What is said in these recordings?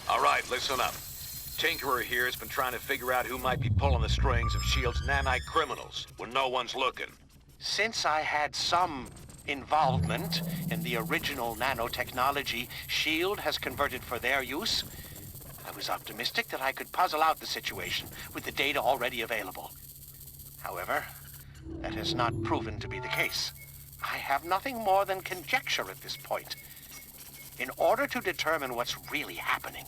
All right, listen up. Tinkerer here has been trying to figure out who might be pulling the strings of S.H.I.E.L.D.'s nanite criminals when no one's looking. Since I had some involvement in the original nanotechnology S.H.I.E.L.D. has converted for their use, I was optimistic that I could puzzle out the situation with the data already available. However, that has not proven to be the case. I have nothing more than conjecture at this point. In order to determine what's really happening,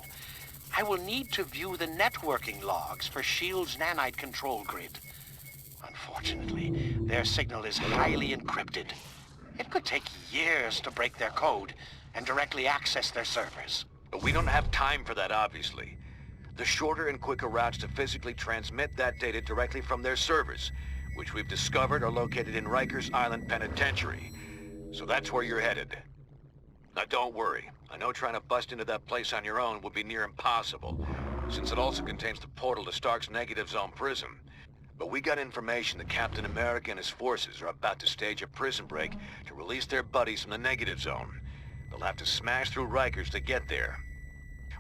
I will need to view the networking logs for S.H.I.E.L.D.'s nanite control grid. Unfortunately, their signal is highly encrypted. It could take years to break their code and directly access their servers. But we don't have time for that, obviously. The shorter and quicker routes to physically transmit that data directly from their servers, which we've discovered are located in Rikers Island Penitentiary. So that's where you're headed. Now don't worry. I know trying to bust into that place on your own would be near impossible, since it also contains the portal to Stark's Negative Zone prison. But we got information that Captain America and his forces are about to stage a prison break to release their buddies from the Negative Zone. They'll have to smash through Rikers to get there.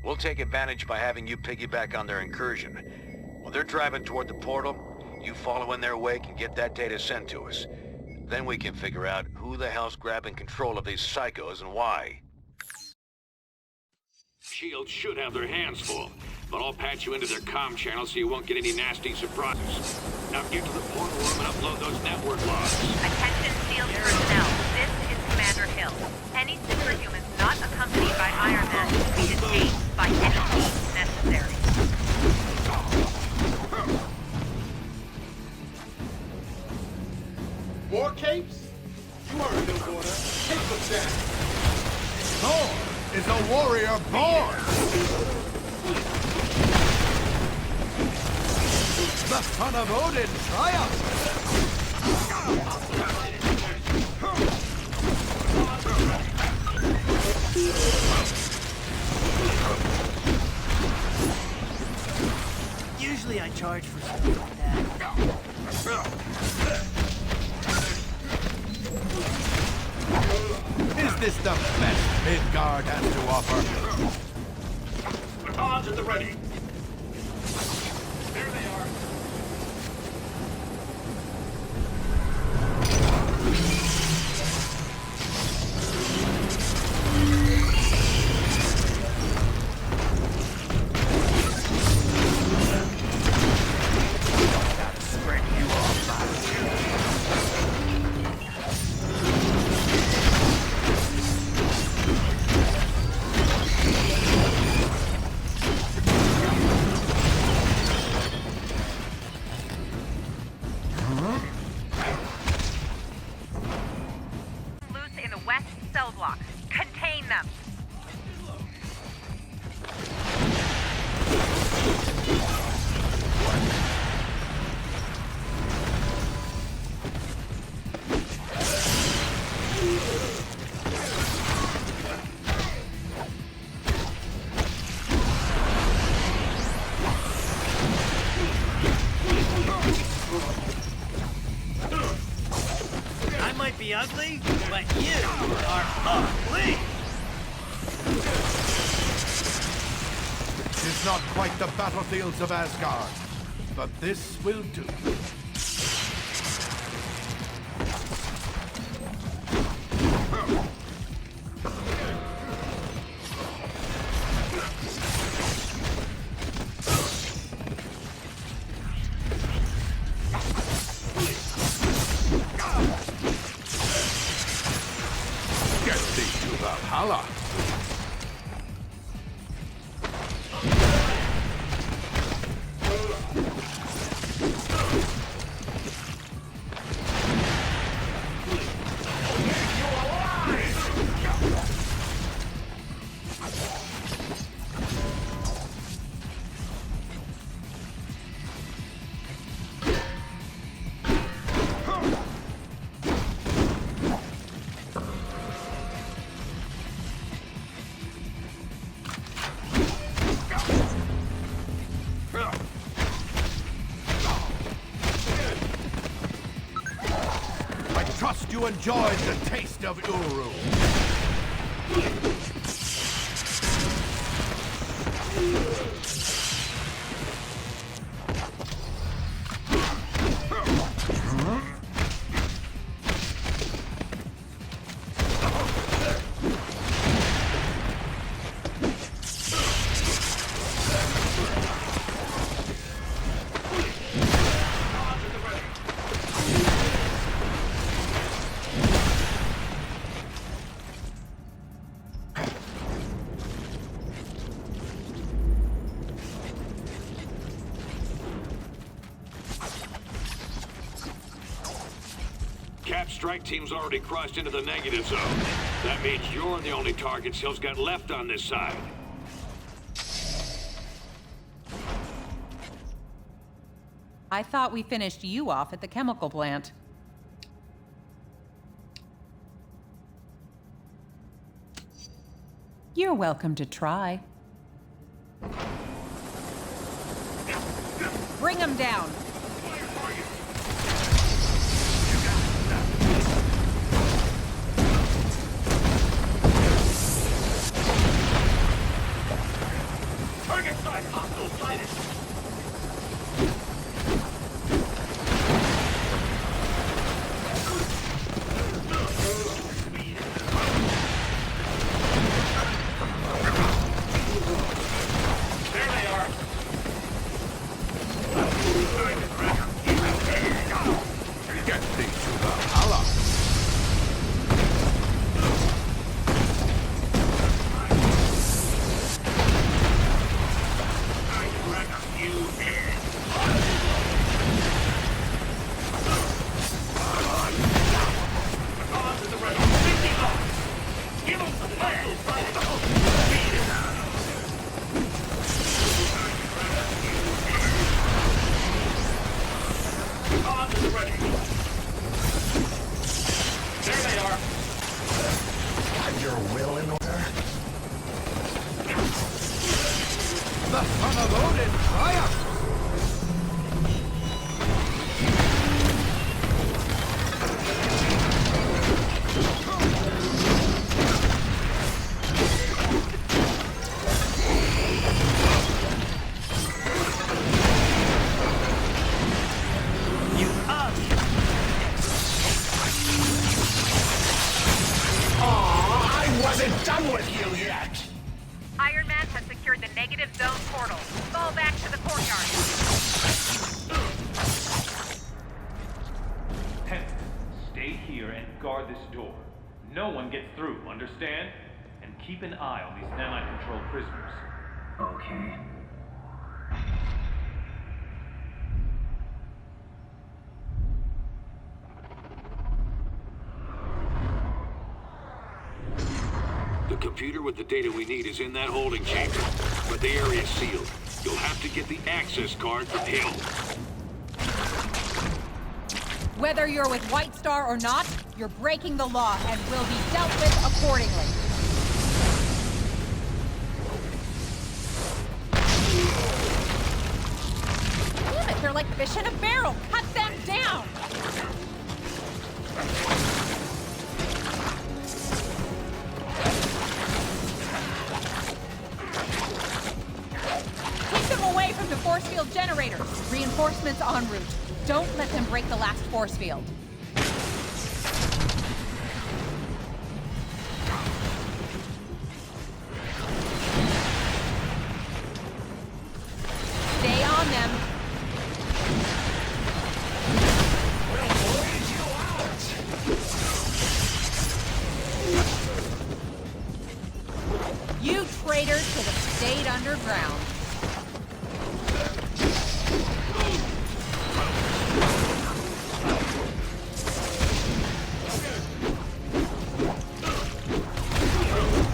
We'll take advantage by having you piggyback on their incursion. While they're driving toward the portal, you follow in their wake and get that data sent to us. Then we can figure out who the hell's grabbing control of these psychos and why. S.H.I.E.L.D. should have their hands full, but I'll patch you into their comm channel so you won't get any nasty surprises. Now get to the portal room and upload those network logs. Attention S.H.I.E.L.D. personnel. This is Commander Hill. Any superhumans not accompanied by Iron Man will be detained by any means necessary. More capes? You heard them, daughter. Take them down. Thor is a warrior born! The son of Odin triumphs! Usually I charge for something like that. Is this the best Midgard has to offer? Odds at the ready. There they are. Loose in the west cell block. Contain them. I might be ugly, but you are ugly! It's not quite the battlefields of Asgard, but this will do. Get thee to Valhalla! Trust you enjoyed the taste of Uru. Cap strike team's already crossed into the negative zone. That means you're the only targets Hill's got left on this side. I thought we finished you off at the chemical plant. You're welcome to try. Bring him down. Target side hostile sighted. There they are. Get thee to Valhalla. There they are. Have your will in order? The son of Odin triumphs! You up? I wasn't done with you yet! Iron Man has secured the negative zone portal. Fall back to the courtyard. Pennant, stay here and guard this door. No one gets through, understand? And keep an eye on these nanite-controlled prisoners. Okay. The computer with the data we need is in that holding chamber, but the area's sealed. You'll have to get the access card from Hill. Whether you're with White Star or not, you're breaking the law and will be dealt with accordingly. Damn it, they're like fish in a barrel. Cut them down! Keep them away from the force field generators. Reinforcements en route. Don't let them break the last force field. Stay on them. You traitors should have stayed underground.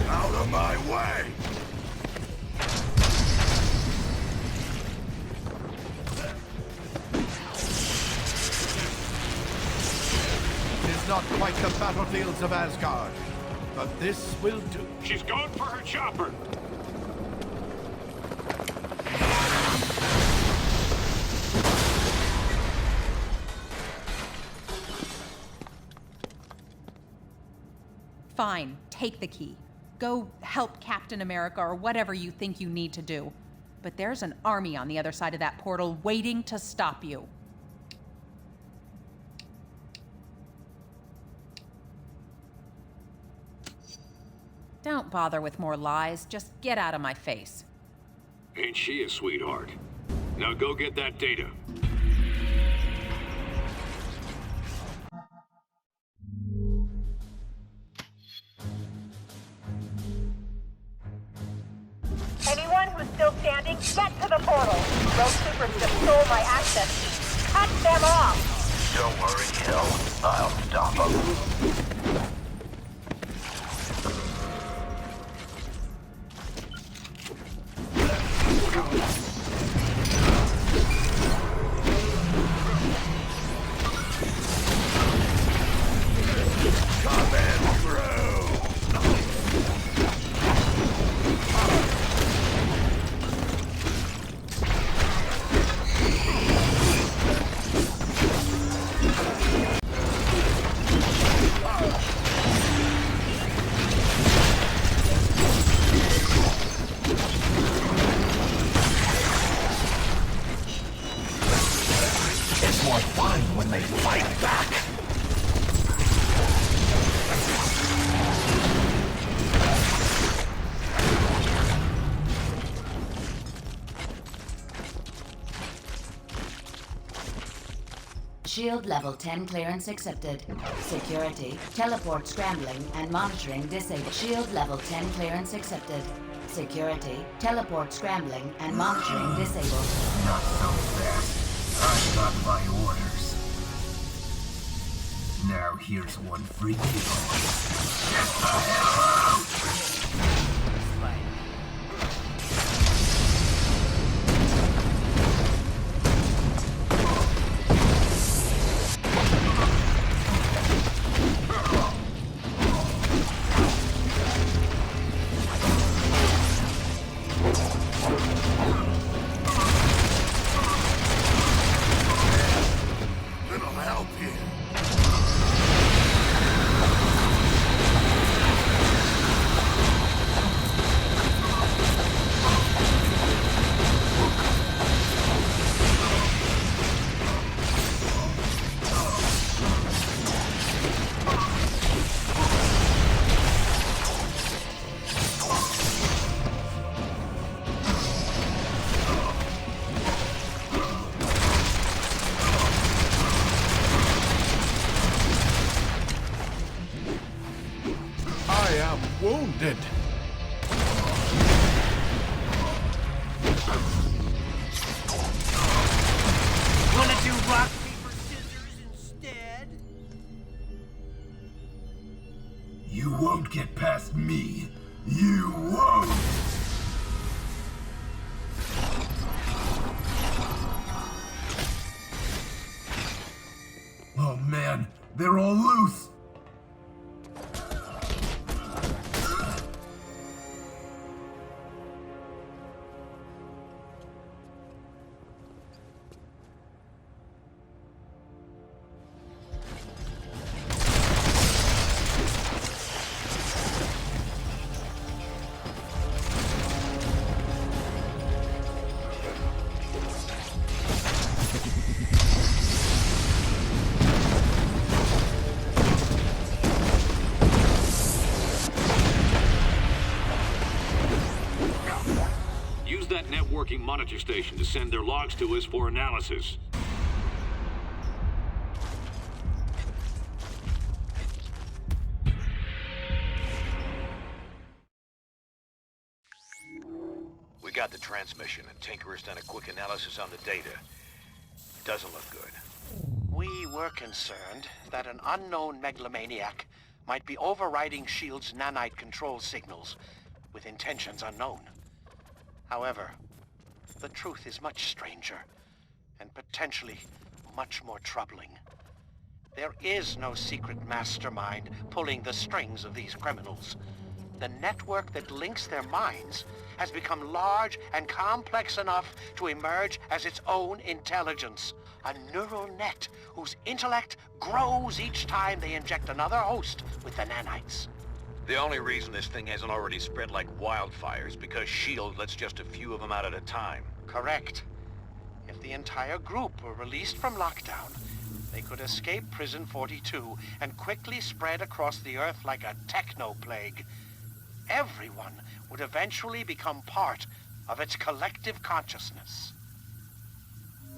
Out of my way! It is not quite the battlefields of Asgard, but this will do. She's going for her chopper. Fine, take the key. go help Captain America or whatever you think you need to do. But there's an army on the other side of that portal waiting to stop you. Don't bother with more lies. Just get out of my face. Ain't she a sweetheart? Now go get that data. Anyone who's still standing, get to the portal. Rogue Supers just stole my access key. Cut them off. Don't worry, Hill. I'll stop them. It's more fun when they fight back. Shield level 10 clearance accepted. Security, teleport scrambling and monitoring disabled. Shield level 10 clearance accepted. Security, teleport scrambling and monitoring disabled. Not so fast. I got my orders. Now here's one for you. Get the hell out! Wounded. Wanna do rock, paper, scissors instead? You won't get past me. You won't! Oh man, they're all loose! Networking monitor station to send their logs to us for analysis. We got the transmission, and Tinker's done a quick analysis on the data. Doesn't look good. We were concerned that an unknown megalomaniac might be overriding S.H.I.E.L.D.'s nanite control signals with intentions unknown. However, the truth is much stranger and potentially much more troubling. There is no secret mastermind pulling the strings of these criminals. The network that links their minds has become large and complex enough to emerge as its own intelligence. A neural net whose intellect grows each time they inject another host with the nanites. The only reason this thing hasn't already spread like wildfire is because S.H.I.E.L.D. lets just a few of them out at a time. Correct. If the entire group were released from lockdown, they could escape Prison 42 and quickly spread across the Earth like a techno-plague. Everyone would eventually become part of its collective consciousness.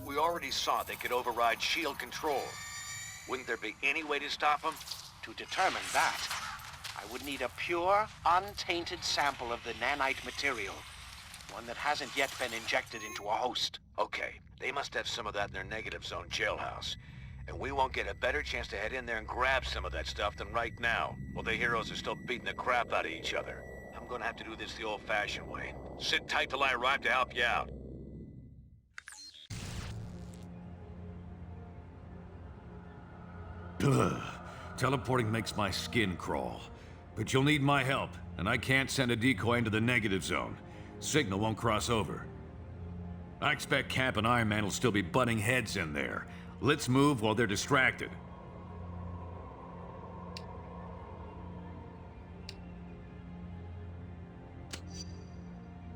We already saw they could override S.H.I.E.L.D. control. Wouldn't there be any way to stop them? To determine that, I would need a pure, untainted sample of the nanite material. One that hasn't yet been injected into a host. Okay, they must have some of that in their negative zone jailhouse. And we won't get a better chance to head in there and grab some of that stuff than right now, while the heroes are still beating the crap out of each other. I'm gonna have to do this the old-fashioned way. Sit tight till I arrive to help you out. Ugh. Teleporting makes my skin crawl. But you'll need my help, and I can't send a decoy into the negative zone. Signal won't cross over. I expect Cap and Iron Man will still be butting heads in there. Let's move while they're distracted.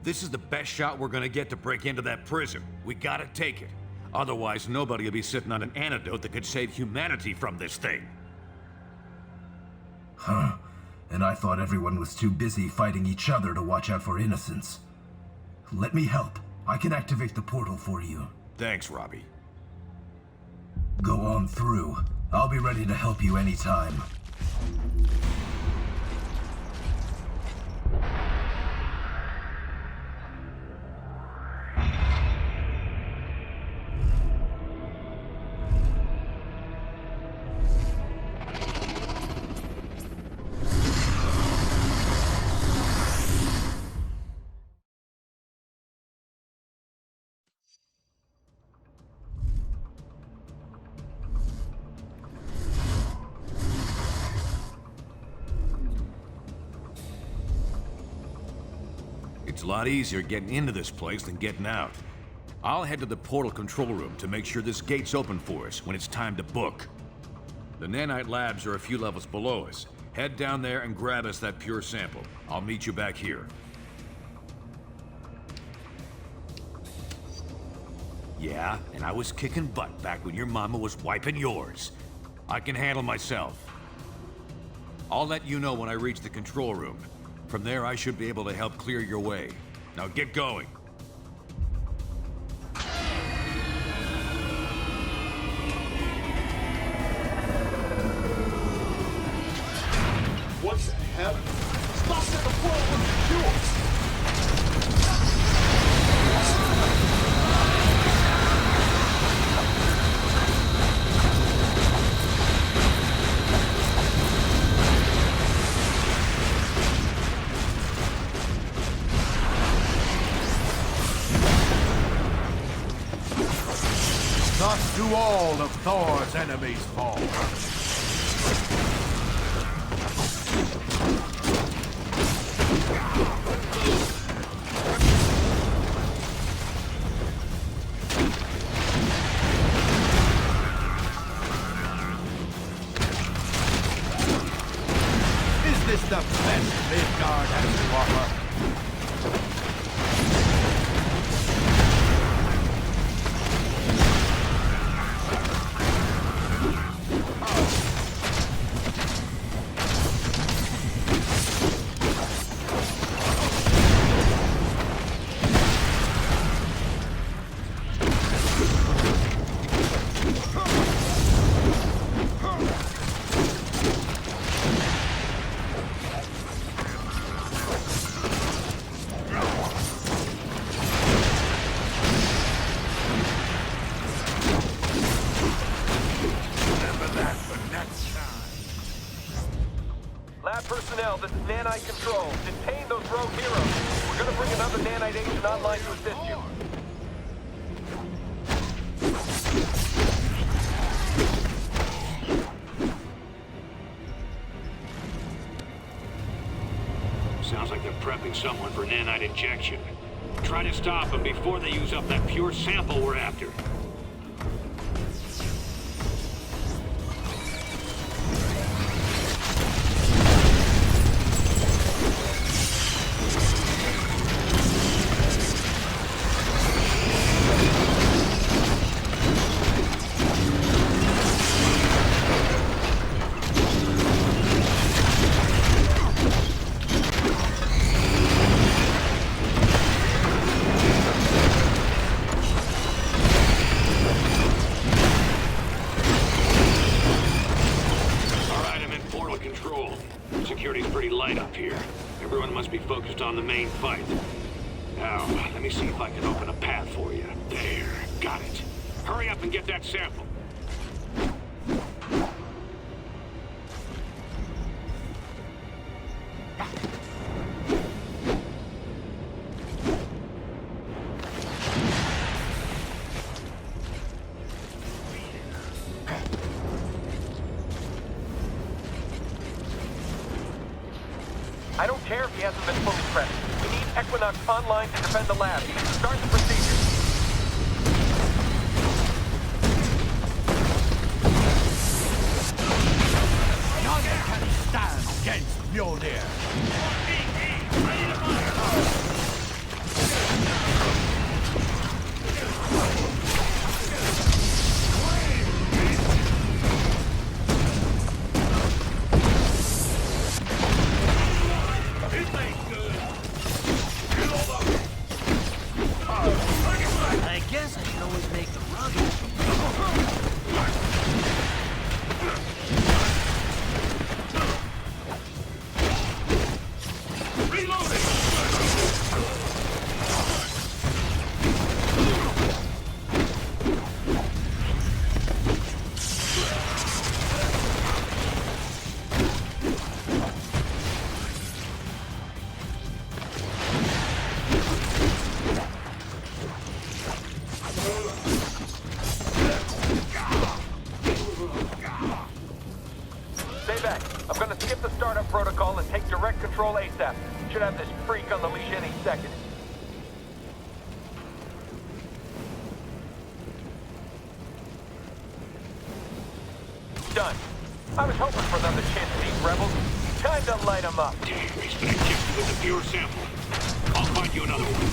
This is the best shot we're gonna get to break into that prison. We gotta take it. Otherwise, nobody will be sitting on an antidote that could save humanity from this thing. Huh. And I thought everyone was too busy fighting each other to watch out for innocents. Let me help. I can activate the portal for you. Thanks, Robbie. Go on through. I'll be ready to help you anytime. It's a lot easier getting into this place than getting out. I'll head to the portal control room to make sure this gate's open for us when it's time to book. The nanite labs are a few levels below us. Head down there and grab us that pure sample. I'll meet you back here. Yeah, and I was kicking butt back when your mama was wiping yours. I can handle myself. I'll let you know when I reach the control room. From there, I should be able to help clear your way. Now get going. What the hell? Stop at the portal with yours! Thus do all of Thor's enemies fall. Is this the best Midgard has to offer? Lab personnel, this is Nanite Control. Detain those rogue heroes. We're gonna bring another Nanite agent online to assist you. Sounds like they're prepping someone for nanite injection. Try to stop them before they use up that pure sample we're after. security's pretty light up here. Everyone must be focused on the main fight. Now, let me see if I can open a path for you. There, got it. Hurry up and get that sample. I don't care if he hasn't been fully prepped. We need Equinox online to defend the lab. Start the procedure. None can stand against Mjolnir. I guess I can always make a run. Stay back. I'm gonna skip the startup protocol and take direct control ASAP. Should have this freak on the leash any second. Done. I was hoping for another chance at these rebels. Time to light them up. Damn, he's been gifted with a pure sample. I'll find you another one.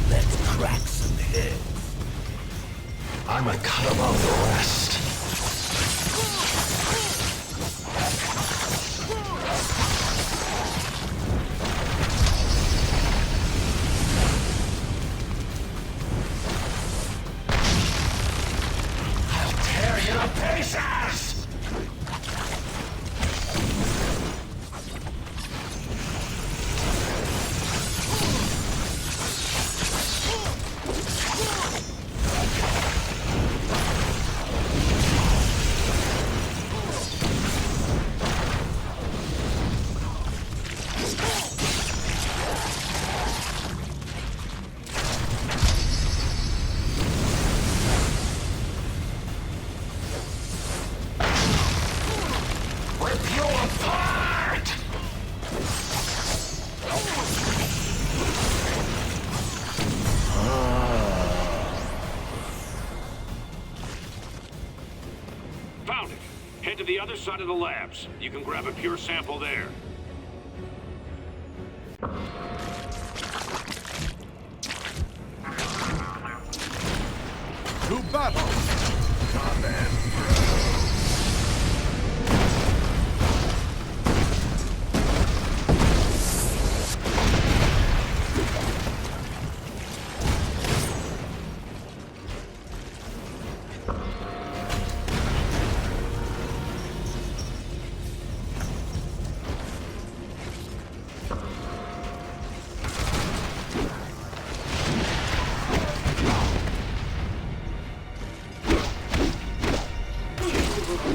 Let's crack some heads. I'ma cut above the rest. I'll tear you to pieces! Rip you apart! Found it. Head to the other side of the labs. You can grab a pure sample there. To battle!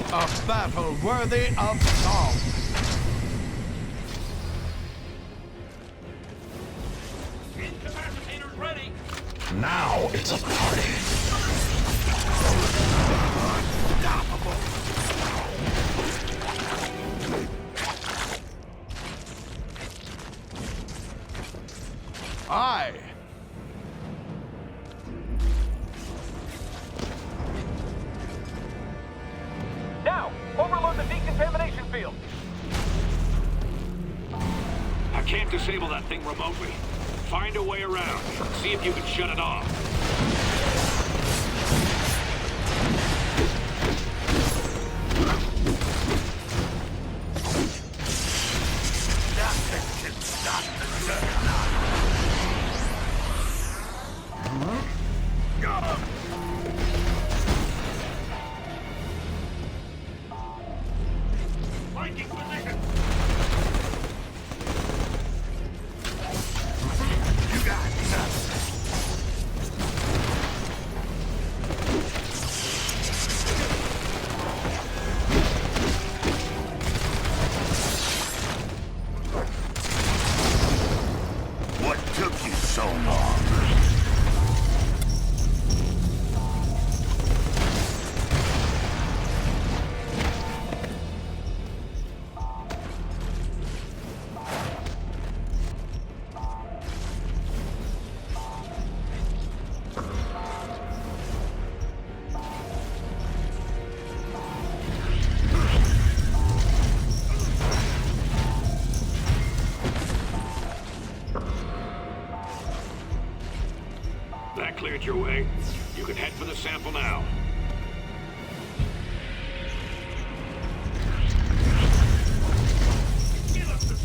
A battle worthy of song. Incapacitator's ready. Now it's a party. Unstoppable. Aye. Now, overload the decontamination field. I can't disable that thing remotely. Find a way around. See if you can shut it off. Nothing can stop the took you so long? That cleared your way. You can head for the sample now.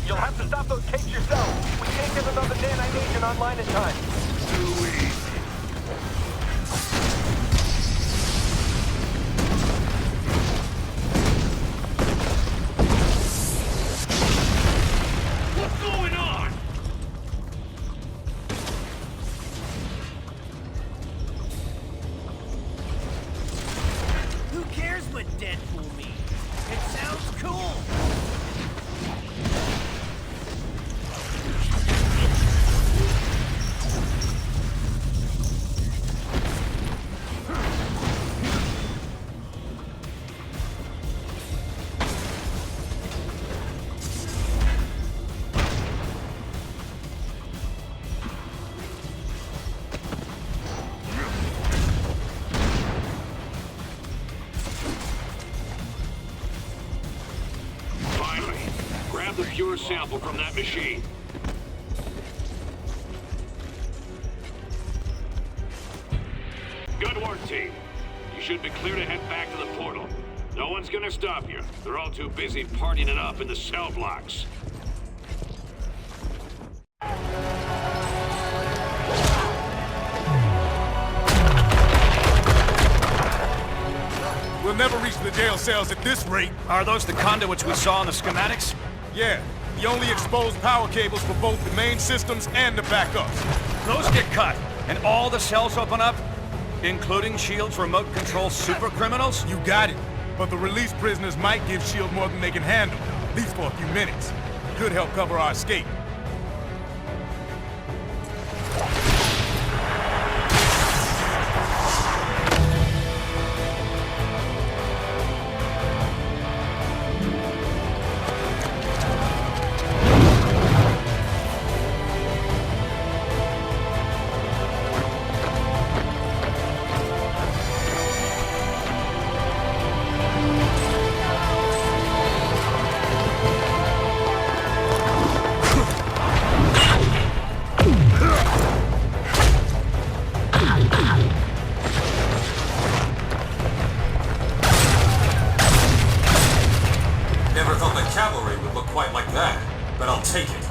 You'll have to stop those tapes yourself. We can't get another nanite agent online in time. Too easy. What's going on? Who cares what Deadpool means? It sounds cool. Finally, grab the pure sample from that machine. Good work, team. You should be clear to head back to the portal. No one's gonna stop you. They're all too busy partying it up in the cell blocks. We'll never reach the jail cells at this rate. Are those the conduits we saw in the schematics? Yeah, the only exposed power cables for both the main systems and the backups. Those get cut, and all the cells open up? Including S.H.I.E.L.D.'s remote control super criminals? You got it. But the released prisoners might give S.H.I.E.L.D. more than they can handle, at least for a few minutes. Could help cover our escape. Never thought the cavalry would look quite like that, but I'll take it.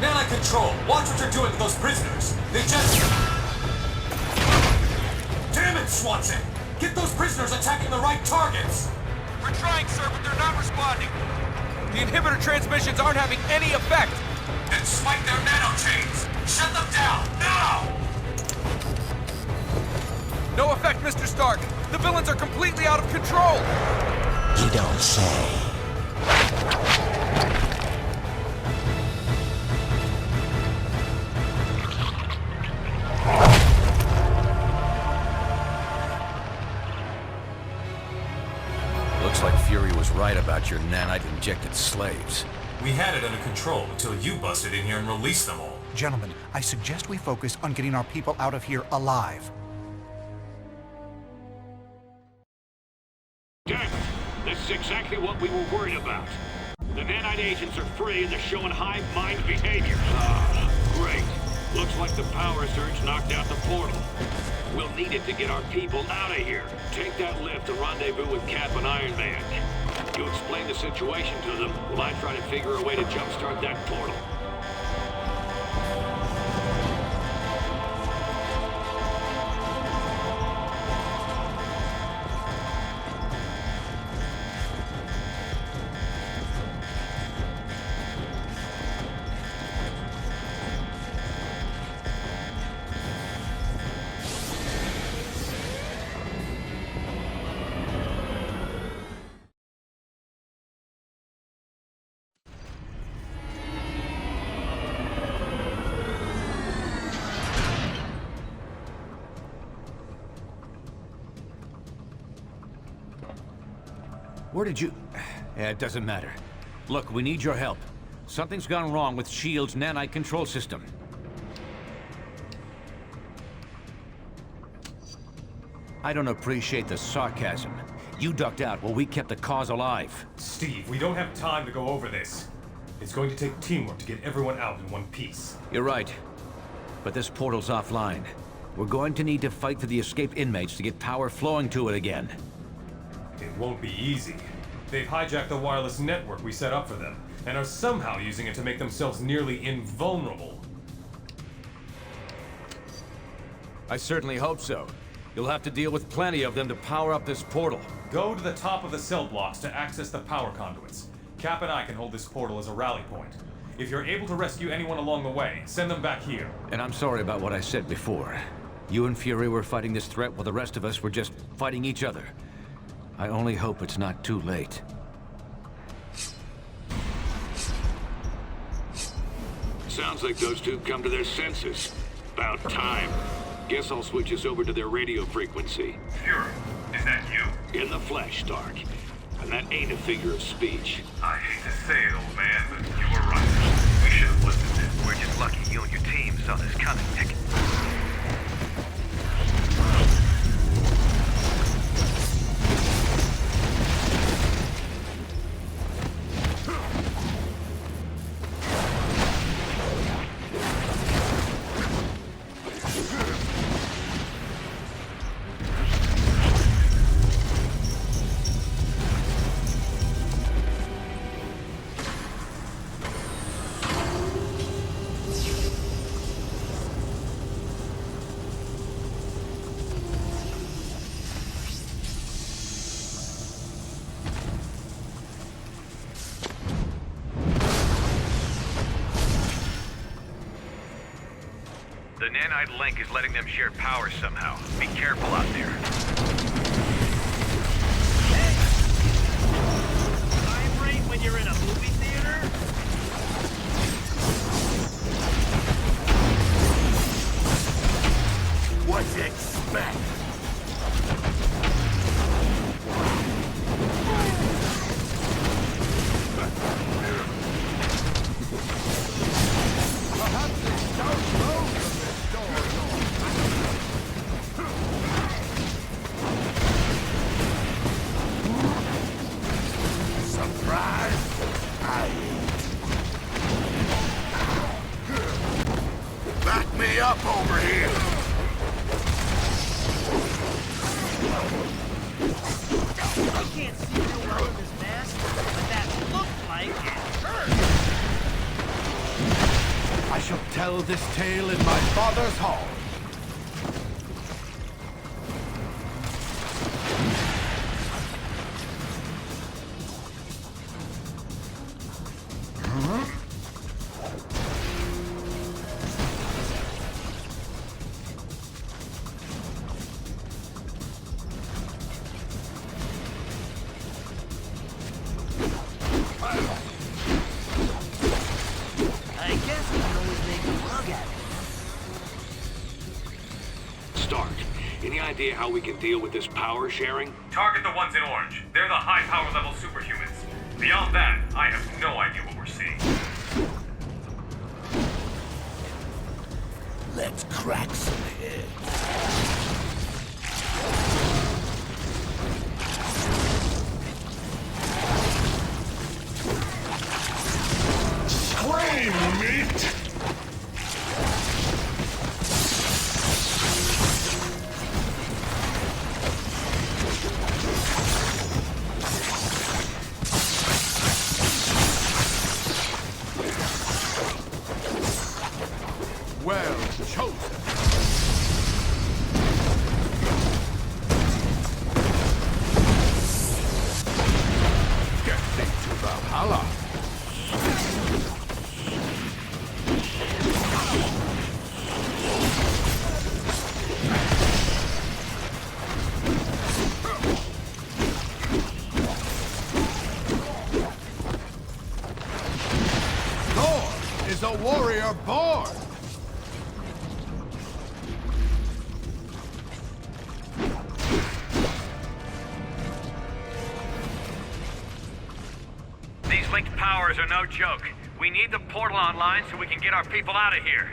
Nanite Control, watch what you're doing to those prisoners. They just... Damn it, Swanson! Get those prisoners attacking the right targets! We're trying, sir, but they're not responding. The inhibitor transmissions aren't having any effect! Then spike their nanochains! Shut them down, now! No effect, Mr. Stark! The villains are completely out of control! You don't say. Looks like Fury was right about your nanite-injected slaves. We had it under control until you busted in here and released them all. Gentlemen, I suggest we focus on getting our people out of here alive. Damn it! This is exactly what we were worried about. The nanite agents are free and they're showing hive mind behavior. Ah, great. Looks like the power surge knocked out the portal. We'll need it to get our people out of here. Take that lift to rendezvous with Cap and Iron Man. You explain the situation to them while I try to figure a way to jumpstart that portal. Where did you... It doesn't matter. Look, we need your help. Something's gone wrong with S.H.I.E.L.D.'s nanite control system. I don't appreciate the sarcasm. You ducked out while we kept the cause alive. Steve, we don't have time to go over this. It's going to take teamwork to get everyone out in one piece. You're right. But this portal's offline. We're going to need to fight for the escaped inmates to get power flowing to it again. It won't be easy. They've hijacked the wireless network we set up for them, and are somehow using it to make themselves nearly invulnerable. I certainly hope so. You'll have to deal with plenty of them to power up this portal. Go to the top of the cell blocks to access the power conduits. Cap and I can hold this portal as a rally point. If you're able to rescue anyone along the way, send them back here. And I'm sorry about what I said before. You and Fury were fighting this threat while the rest of us were just fighting each other. I only hope it's not too late. Sounds like those two come to their senses. About time. Guess I'll switch us over to their radio frequency. Fury, is that you? In the flesh, Stark. And that ain't a figure of speech. I hate to say it, old man, but you were right. We should have listened. We're just lucky you and your team saw this coming, Nick. The nanite link is letting them share power somehow. Be careful out there. Vibrate when you're in a movie theater? What you expect? Back me up over here! I can't see too well in this mask, but that looked like it hurt. I shall tell this tale in my father's hall. I guess we can always make a rug at it. Stark, any idea how we can deal with this power sharing? Target the ones in orange. They're the high power level superhumans. Beyond that, I have no idea what we're seeing. Let's crack some heads. Scream, meat! Well chosen. Get thee to Valhalla. Thor is a warrior born. towers are no joke. We need the portal online so we can get our people out of here.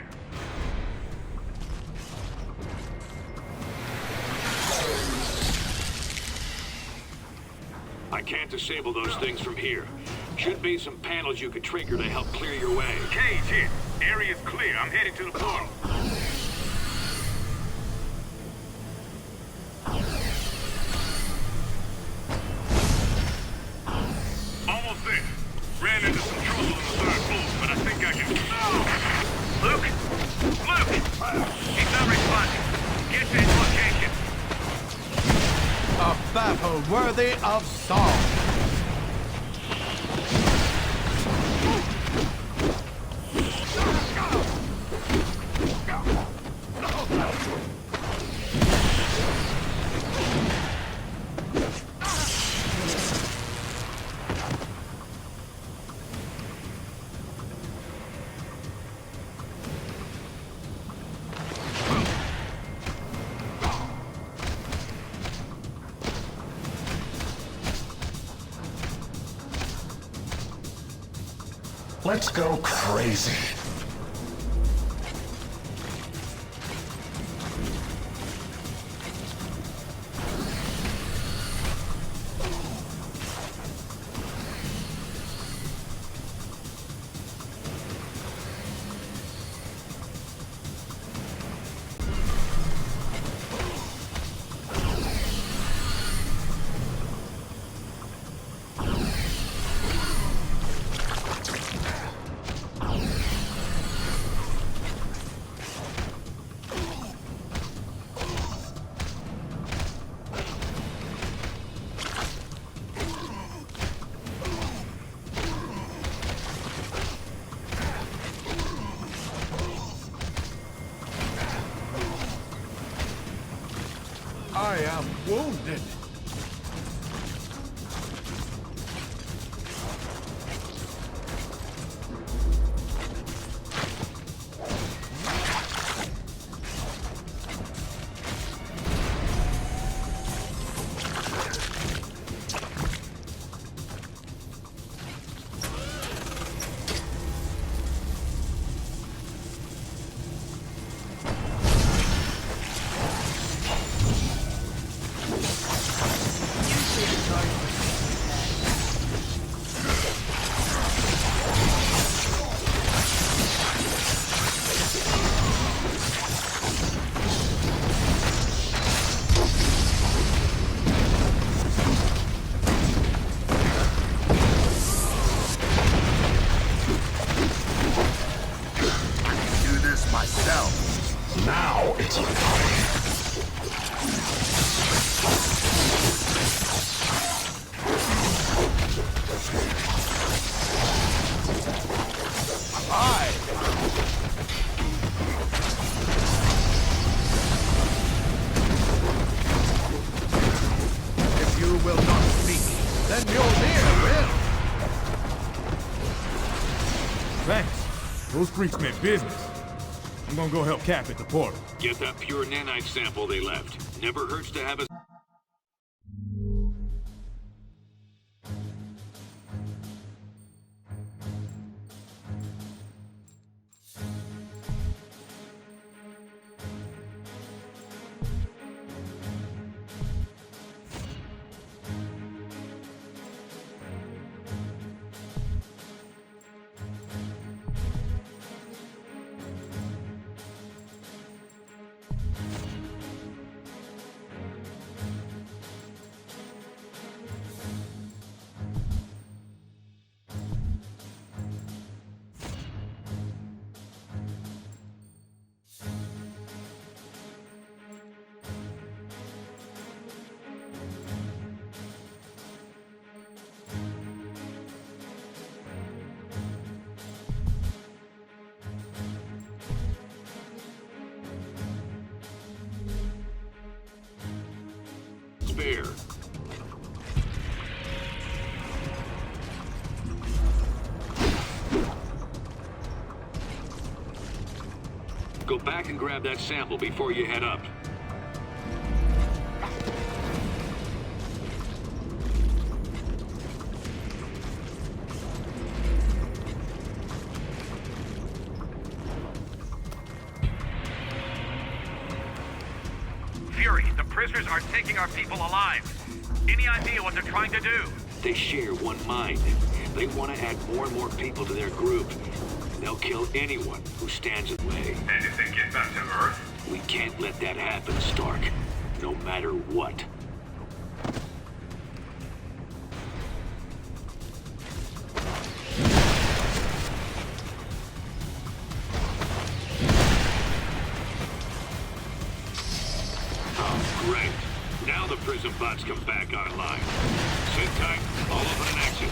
I can't disable those things from here. Should be some panels you could trigger to help clear your way. Cage hit. Area's clear. I'm heading to the portal. Almost there. Ran into some trouble on the third floor, but I think I can... Luke? Luke! He's not responding. Get to his location. A battle worthy of song. Let's go crazy. I am wounded. Now it's your time. If you will not speak, then Mjolnir will. Thanks. Those freaks meant business. I'm gonna go help Cap at the portal. Get that pure nanite sample they left. Never hurts to have a... Spare. Go back and grab that sample before you head up. Fury, the prisoners are taking our people alive. Any idea what they're trying to do? They share one mind. They want to add more and more people to their group. They'll kill anyone who stands in the way. And if they get back to Earth? We can't let that happen, Stark. No matter what. Great. Now the prison bots come back online. Sit tight. All open and action.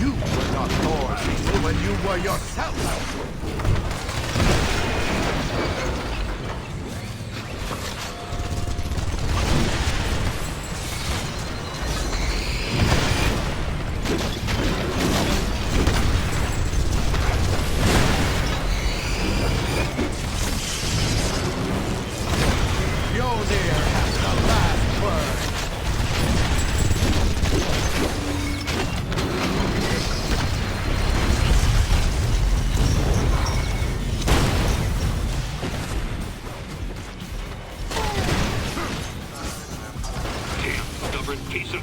You were not Thor's people when you were yourself. Piece of...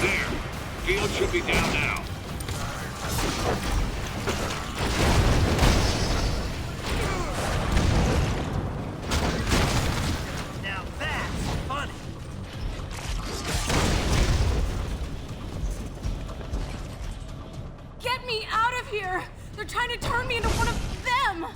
There! Field should be down now. Now that's funny. Get me out of here! They're trying to turn me into one of them!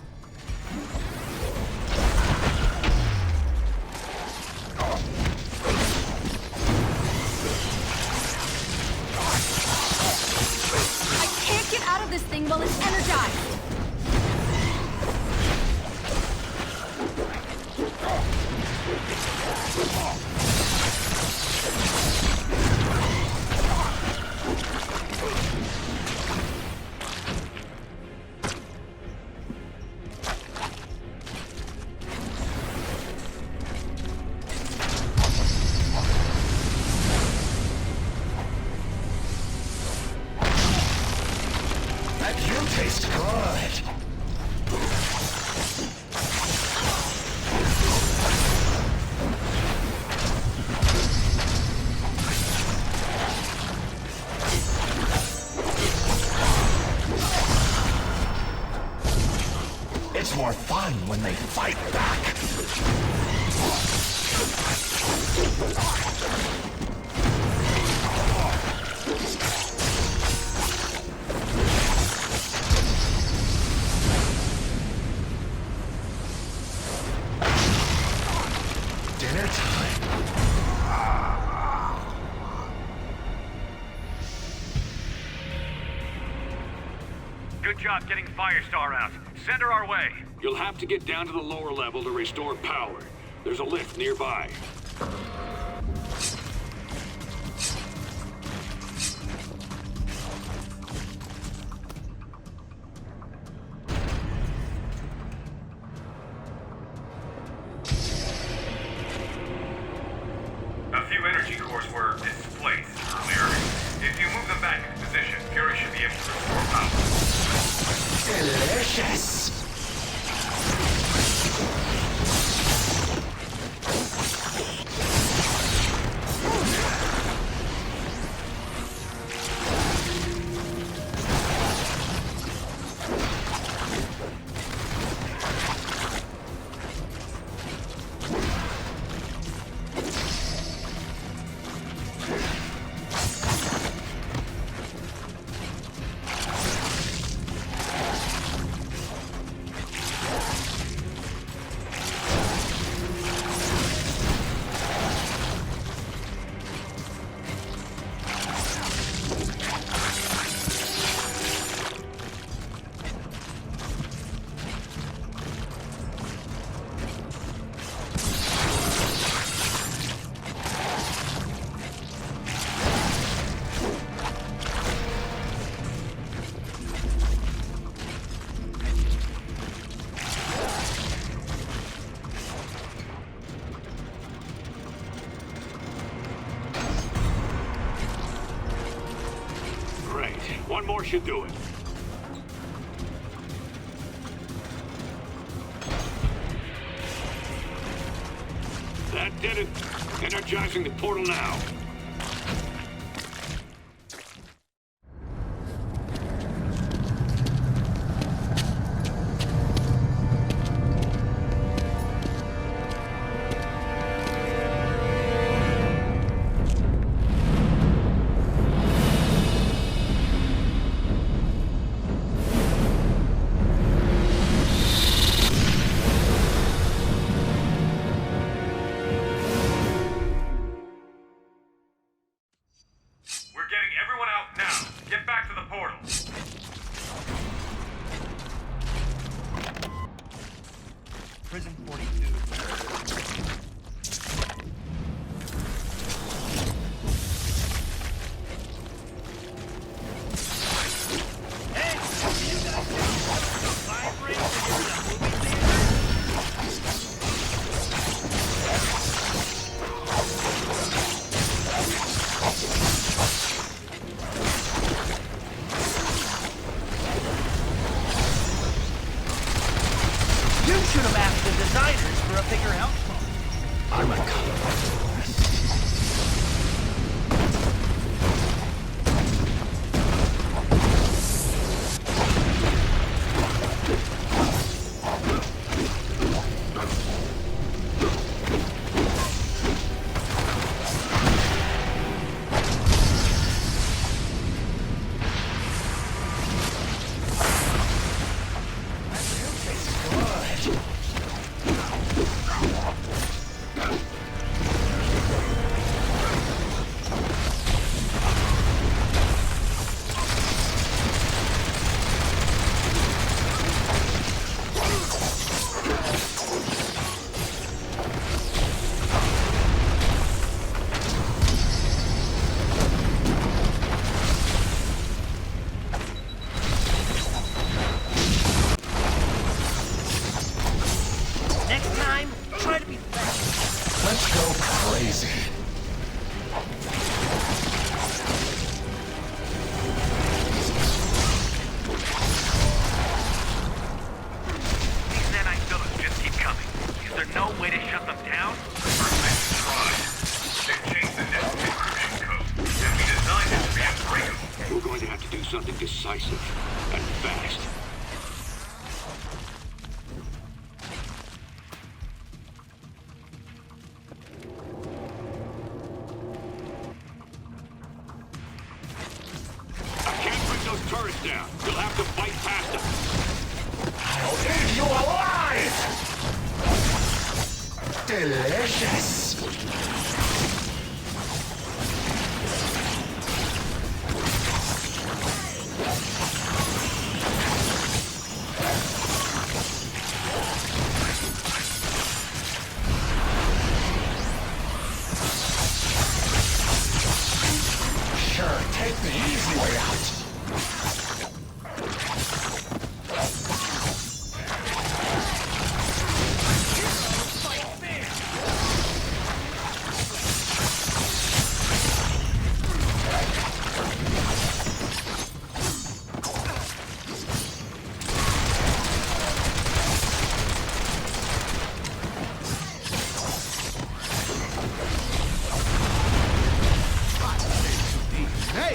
Get out of this thing while it's energized! You taste good. It's more fun when they fight back. Dinner time. Good job getting Firestar out. Send her our way. You'll have to get down to the lower level to restore power. There's a lift nearby. A few energy cores were displaced earlier. If you move them back into position, Fury should be able to restore power. Delicious. One more should do it. That did it. Energizing the portal now. Prison 42. You should have asked the designers for a bigger house phone. I'm a color. Next time, try to be fresh. Let's go crazy. These nanite villains just keep coming. Is there no way to shut them down? I've tried. They've changed the net encryption code, and we designed it to be unbreakable. We're going to have to do something decisive and fast. I can't bring those turrets down. You'll have to fight past them. I'll eat you alive! Delicious! Sure, take the easy way out. Hey!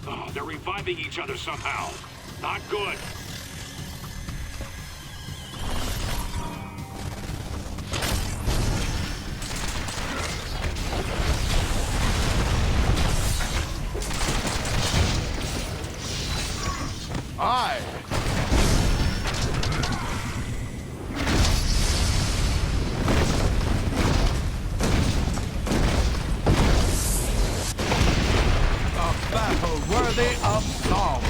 Oh, they're reviving each other somehow. Not good. Aye! A battle worthy of song!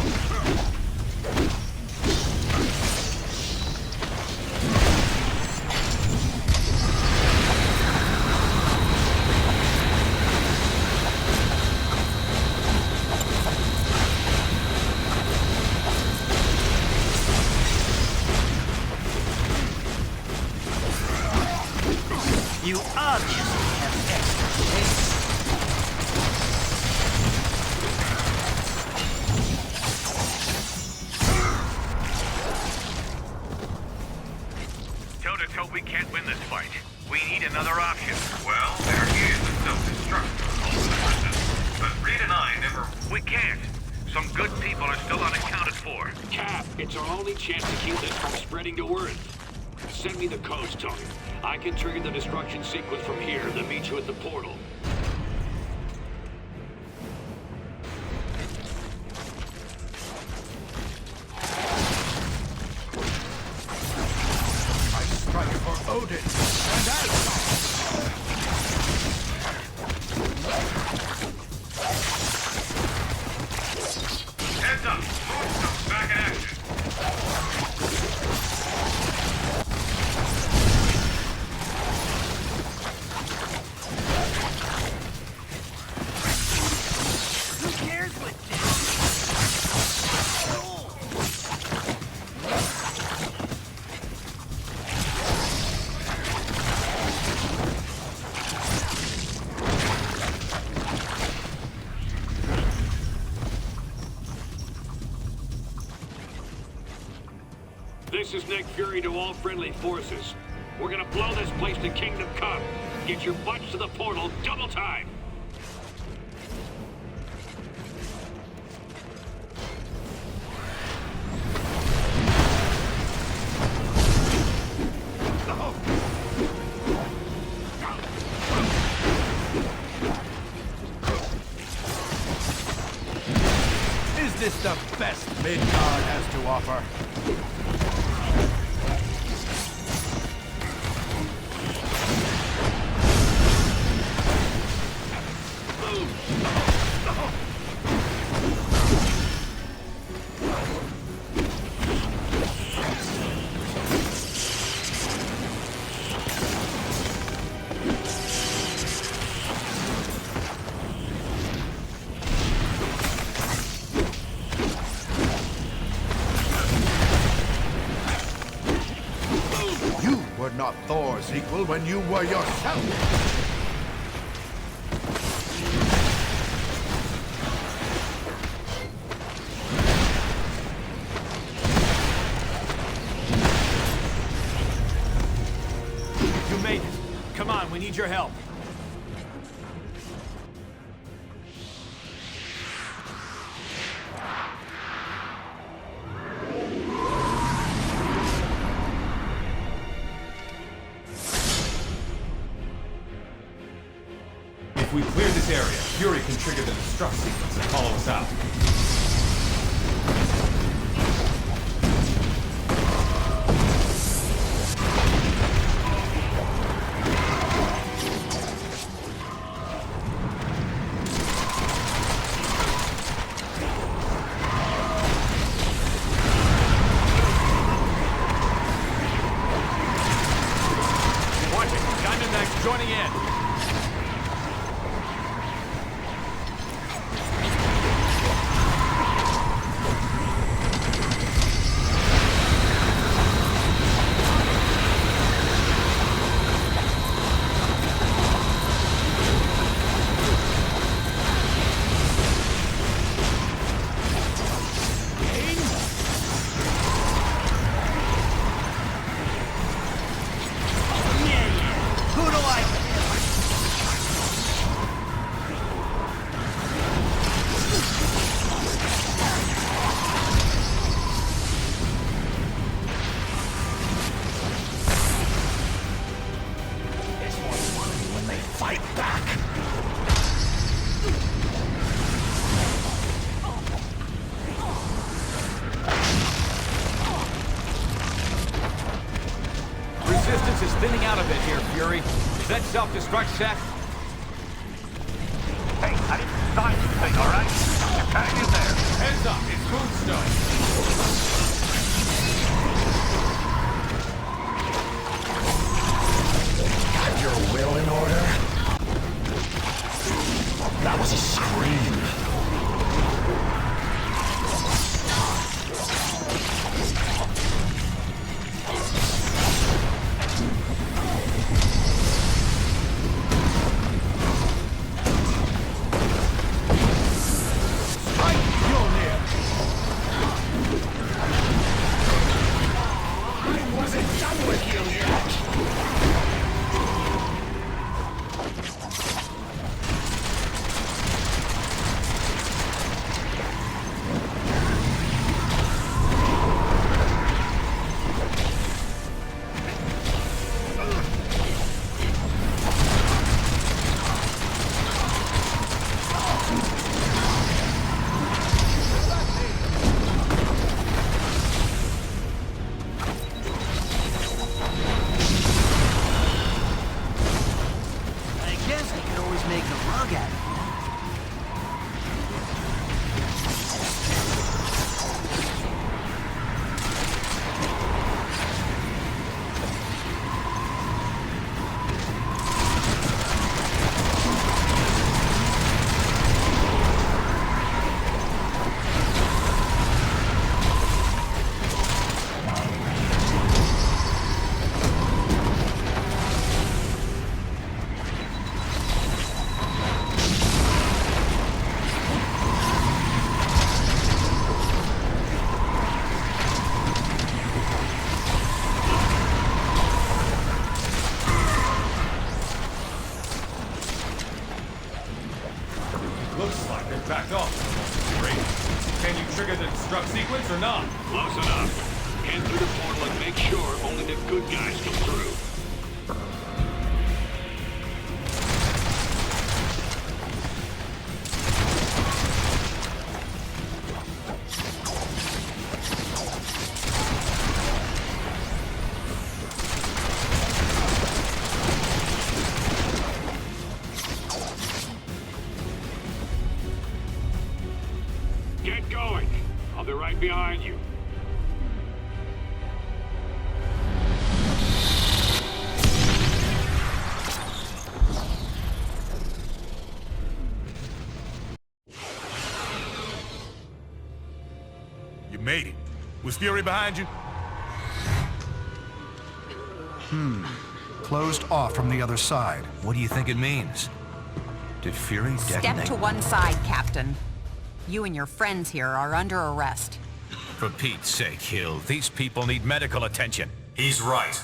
Obviously have extra space. Toe-to-toe, we can't win this fight. We need another option. Well, there is a self-destruct protocol for the prisoners, but Reed and I never... We can't. Some good people are still unaccounted for. Cap, it's our only chance to keep this from spreading to Earth. Send me the codes, Tony. I can trigger the destruction sequence from here, then meet you at the portal. I strike for Odin and Asgard! Heads up! Moonstone's back in action! Who cares what This is Nick Fury to all friendly forces. We're gonna blow this place to Kingdom Come. Get your butts to the portal double time! Is this the best Midgard has to offer? You were not Thor's equal when you were yourself! You made it. Come on, we need your help. If we clear this area, Fury can trigger the destruct sequence and follow us out. Watch it. Diamondback's joining in. Who do I It's more fun when they fight back. Resistance is thinning out a bit here, Fury. Is that self-destruct set? Hey, I didn't sign anything, all right? Just hang in there. Heads up, it's Moonstone. Got your will in order? That was a scream. Looks like they've backed off. Great. Can you trigger the destruct sequence or not? Close enough. Head through the portal and make sure only the good guys come through. Get going. I'll be right behind you. You made it. Was Fury behind you? Closed off from the other side. What do you think it means? Did Fury Step detonate? to one side, Captain. You and your friends here are under arrest. For Pete's sake, Hill, these people need medical attention. He's right.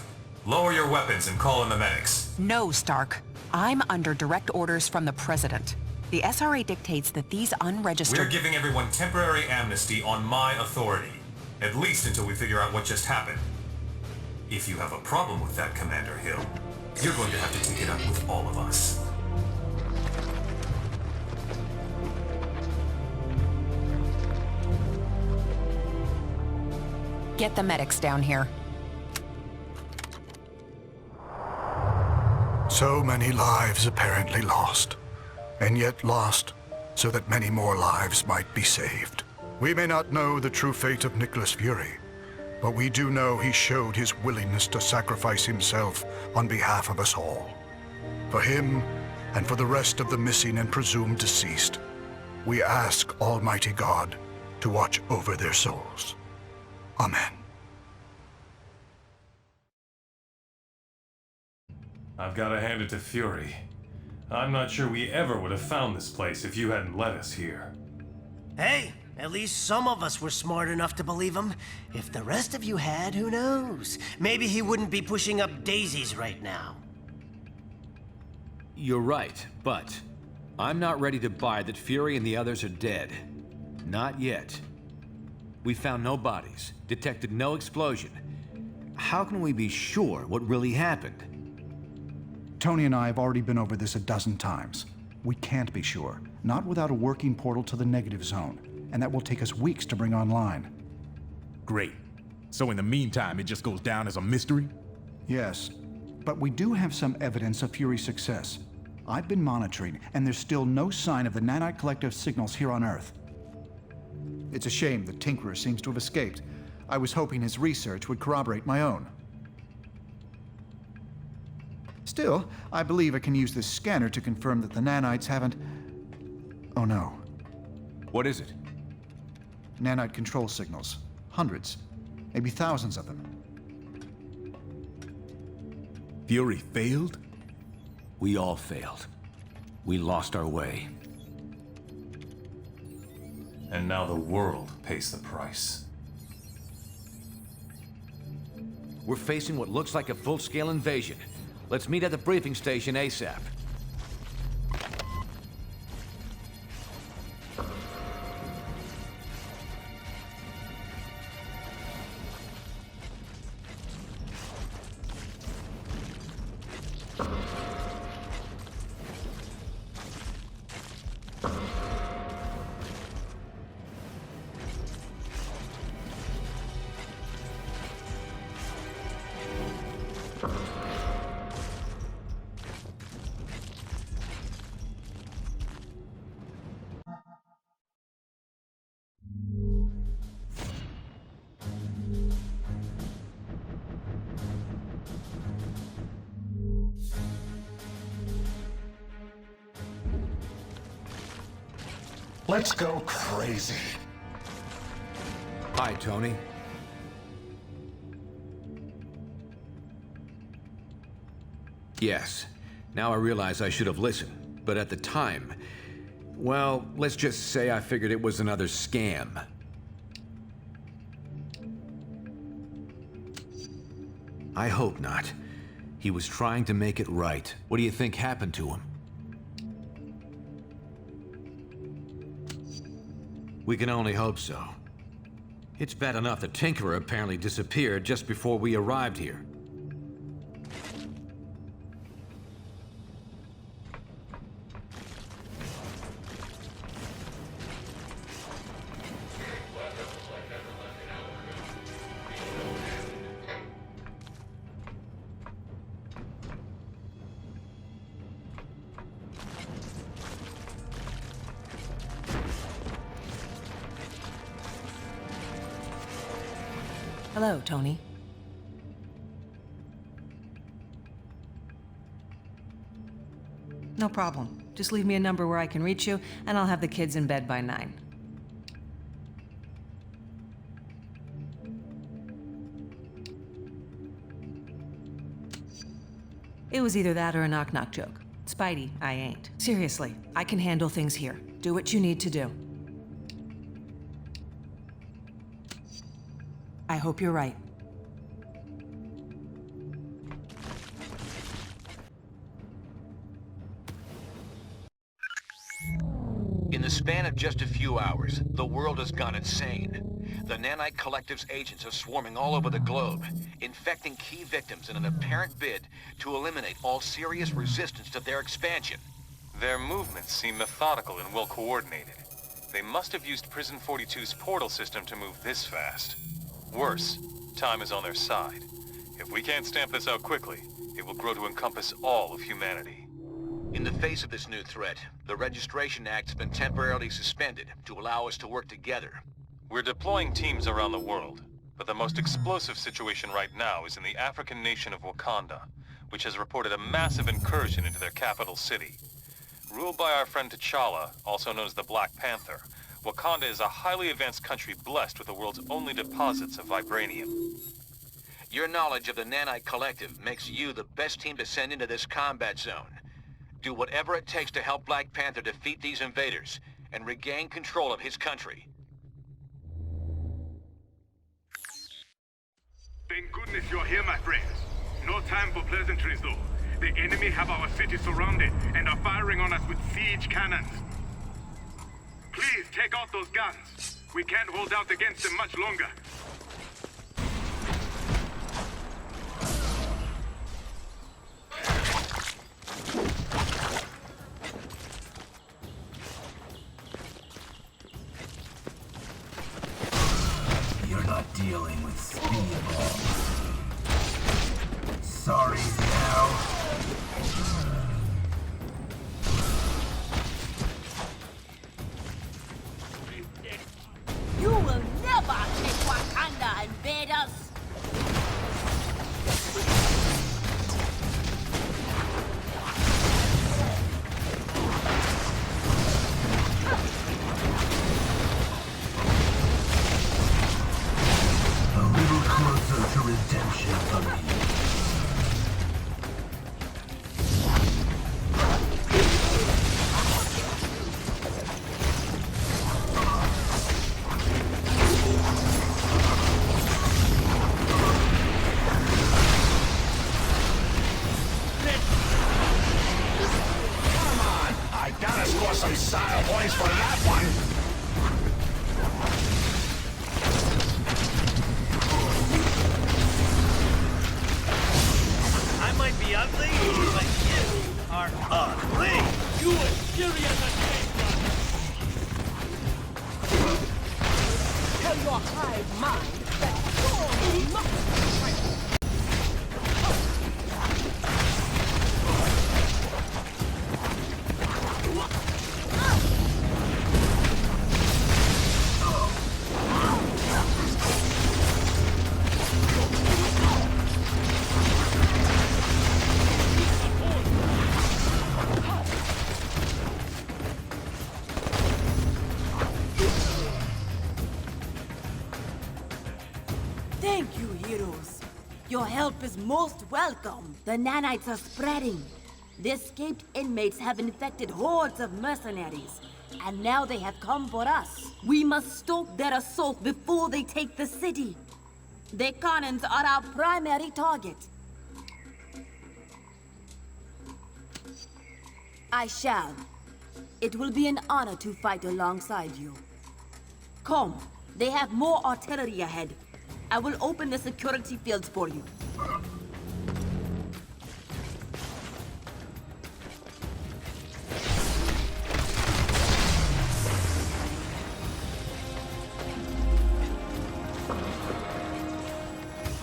Lower your weapons and call in the medics. No, Stark. I'm under direct orders from the President. The SRA dictates that these unregistered... We're giving everyone temporary amnesty on my authority. At least until we figure out what just happened. If you have a problem with that, Commander Hill, you're going to have to take it up with all of us. Get the medics down here. So many lives apparently lost, and yet lost so that many more lives might be saved. We may not know the true fate of Nicholas Fury, but we do know he showed his willingness to sacrifice himself on behalf of us all. For him, and for the rest of the missing and presumed deceased, we ask Almighty God to watch over their souls. Amen. I've got to hand it to Fury. I'm not sure we ever would have found this place if you hadn't led us here. Hey, at least some of us were smart enough to believe him. If the rest of you had, who knows? Maybe he wouldn't be pushing up daisies right now. You're right, but I'm not ready to buy that Fury and the others are dead. Not yet. We found no bodies, detected no explosion. How can we be sure what really happened? Tony and I have already been over this a dozen times. We can't be sure, not without a working portal to the negative zone, and that will take us weeks to bring online. Great. So in the meantime, it just goes down as a mystery? Yes, but we do have some evidence of Fury's success. I've been monitoring, and there's still no sign of the Nanite Collective signals here on Earth. It's a shame the Tinkerer seems to have escaped. I was hoping his research would corroborate my own. Still, I believe I can use this scanner to confirm that the nanites haven't... Oh no. What is it? Nanite control signals. Hundreds, maybe thousands of them. Fury failed? We all failed. We lost our way. And now the world pays the price. We're facing what looks like a full-scale invasion. Let's meet at the briefing station ASAP. Let's go crazy. Hi, Tony. Yes. Now I realize I should have listened, but at the time, well, let's just say I figured it was another scam. I hope not. He was trying to make it right. What do you think happened to him? We can only hope so. It's bad enough that Tinkerer apparently disappeared just before we arrived here. Hello, Tony. No problem. Just leave me a number where I can reach you, and I'll have the kids in bed by 9. It was either that or a knock-knock joke. Spidey, I ain't. Seriously, I can handle things here. Do what you need to do. I hope you're right. In the span of just a few hours, the world has gone insane. The Nanite Collective's agents are swarming all over the globe, infecting key victims in an apparent bid to eliminate all serious resistance to their expansion. Their movements seem methodical and well coordinated. They must have used Prison 42's portal system to move this fast. Worse, time is on their side. If we can't stamp this out quickly, it will grow to encompass all of humanity. In the face of this new threat, the Registration Act's been temporarily suspended to allow us to work together. We're deploying teams around the world, but the most explosive situation right now is in the African nation of Wakanda, which has reported a massive incursion into their capital city. Ruled by our friend T'Challa, also known as the Black Panther, Wakanda is a highly advanced country blessed with the world's only deposits of vibranium. Your knowledge of the Nanite Collective makes you the best team to send into this combat zone. Do whatever it takes to help Black Panther defeat these invaders and regain control of his country. Thank goodness you're here, my friends. No time for pleasantries, though. The enemy have our city surrounded and are firing on us with siege cannons. Please take out those guns. We can't hold out against them much longer. You're not dealing with Speedball. Sorry now. You will never take Wakanda, invaders! A little closer to redemption for me. Gotta score some style points for that one. I might be ugly, but you are ugly. You are serious as Tell your hive mind that you're not afraid. Thank you, heroes. Your help is most welcome. The nanites are spreading. The escaped inmates have infected hordes of mercenaries, and now they have come for us. We must stop their assault before they take the city. The cannons are our primary target. I shall. It will be an honor to fight alongside you. Come, they have more artillery ahead. I will open the security fields for you.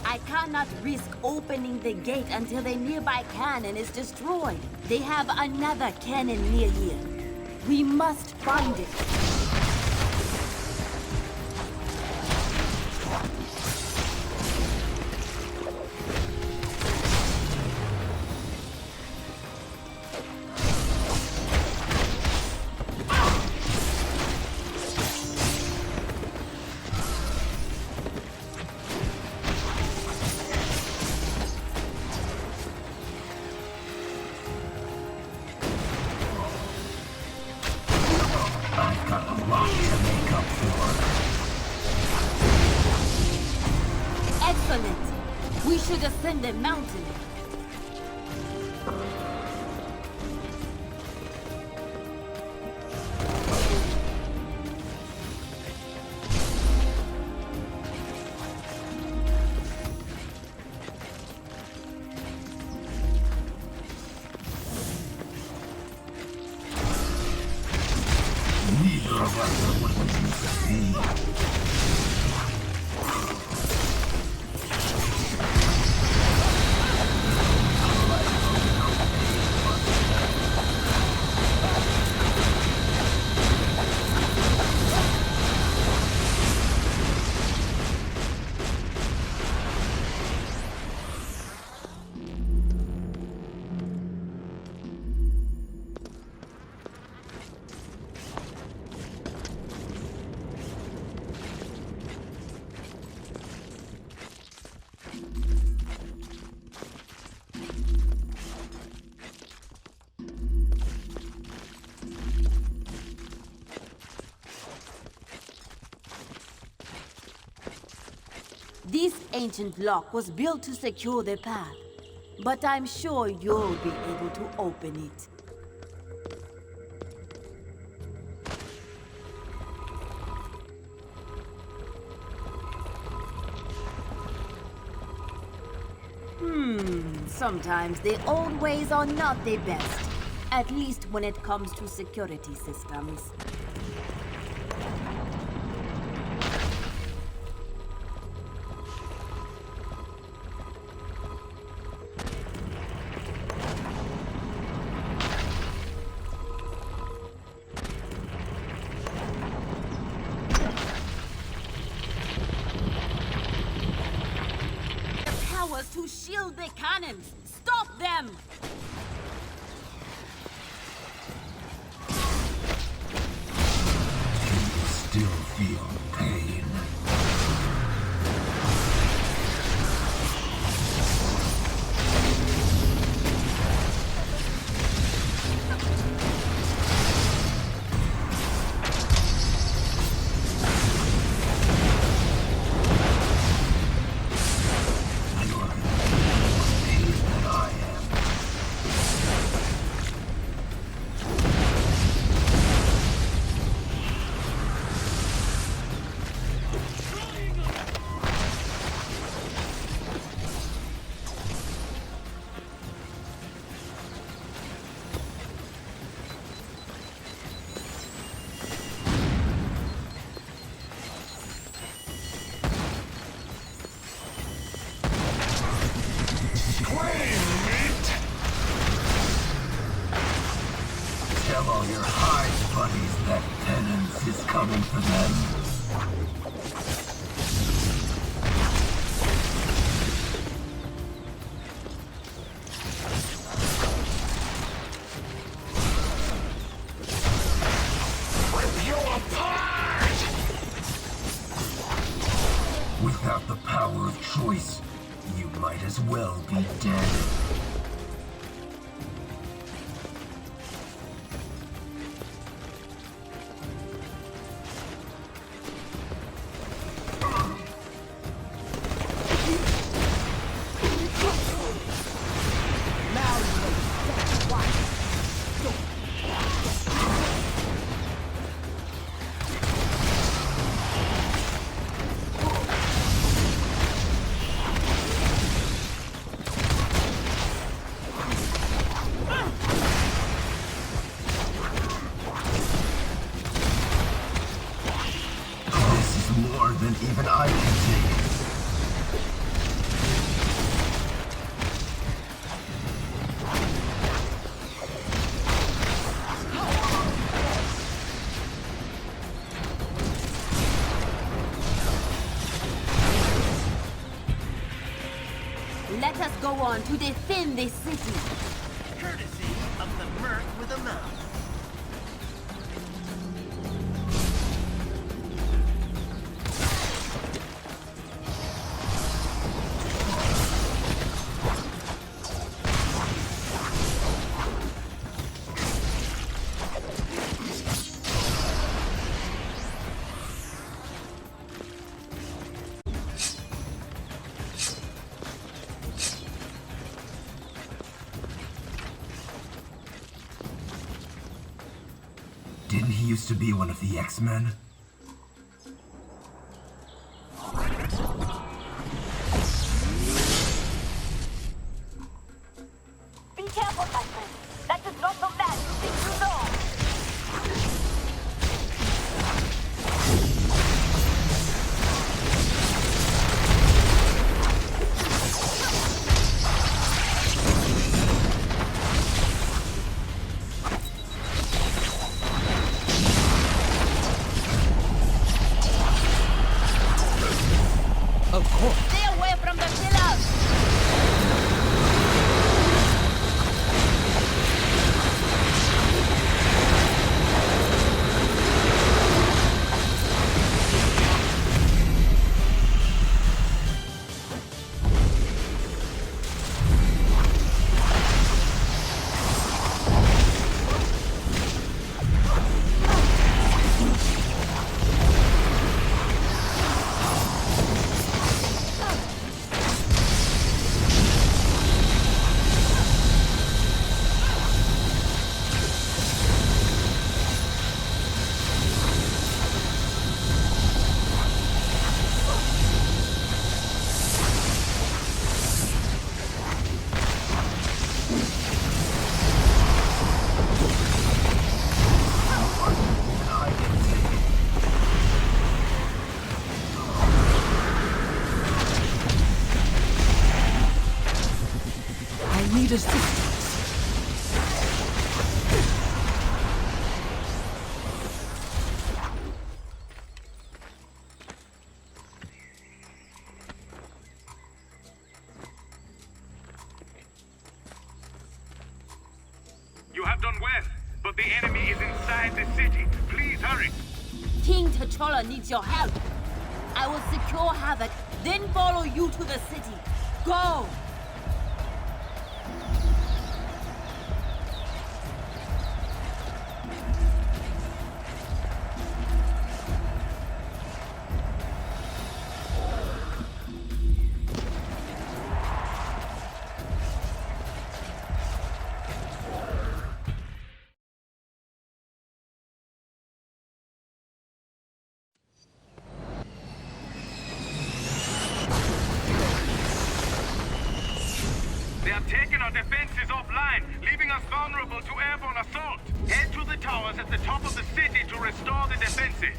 I cannot risk opening the gate until the nearby cannon is destroyed. They have another cannon near here. We must find it. Excellent. We should ascend the mountain. Neither of us are what we used to be. This ancient lock was built to secure the path, but I'm sure you'll be able to open it. Sometimes the old ways are not the best, at least when it comes to security systems. To shield the cannons! Stop them! Still feel pain. Tell all your hive buddies that penance is coming for them. Rip you apart! Without the power of choice, you might as well be dead. more than even I can take. Let us go on to defend this city. Courtesy of the Merc with a mouth. Didn't he used to be one of the X-Men? Be careful, my friend. That is not the man you think you know. Of course. Stay away from the pillars! I need assistance. You have done well, but the enemy is inside the city. Please hurry. King T'Challa needs your help. I will secure Havoc, then follow you to the city. Go! They have taken our defenses offline, leaving us vulnerable to airborne assault. Head to the towers at the top of the city to restore the defenses.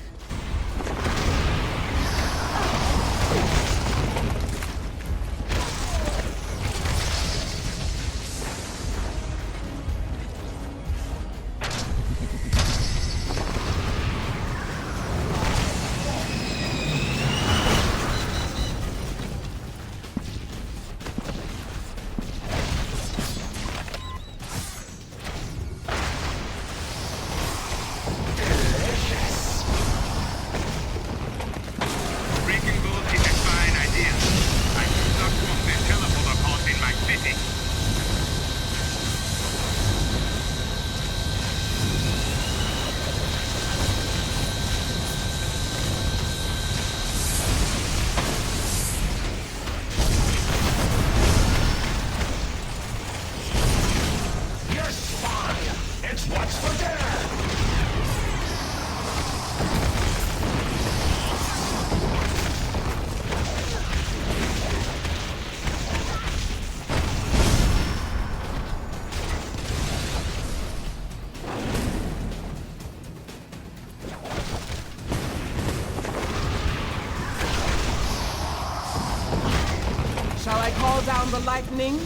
down the lightning?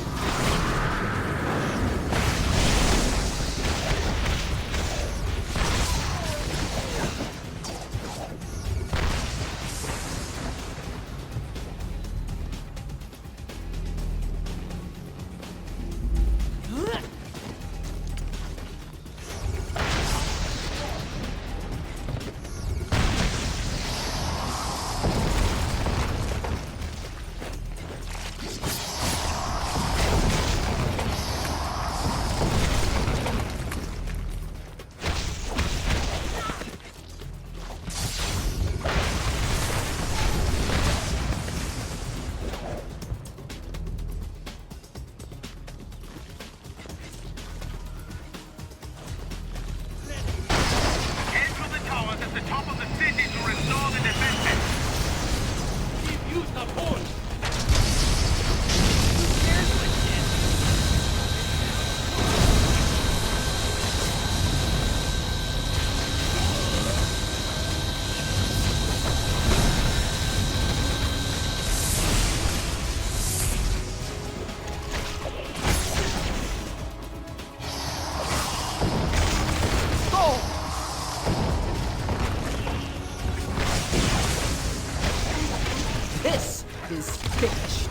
This is finished.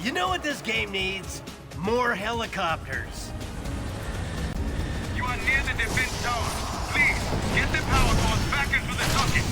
You know what this game needs? More helicopters. You are near the defense tower. Please, get the power source back into the socket.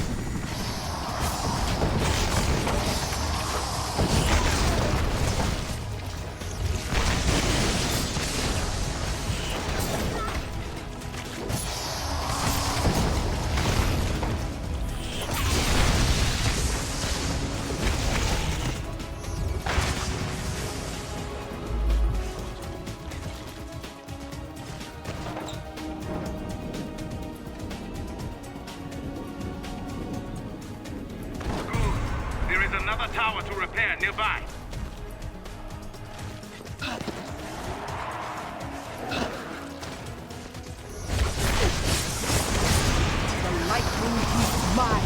Another tower to repair nearby. The lightning is mine.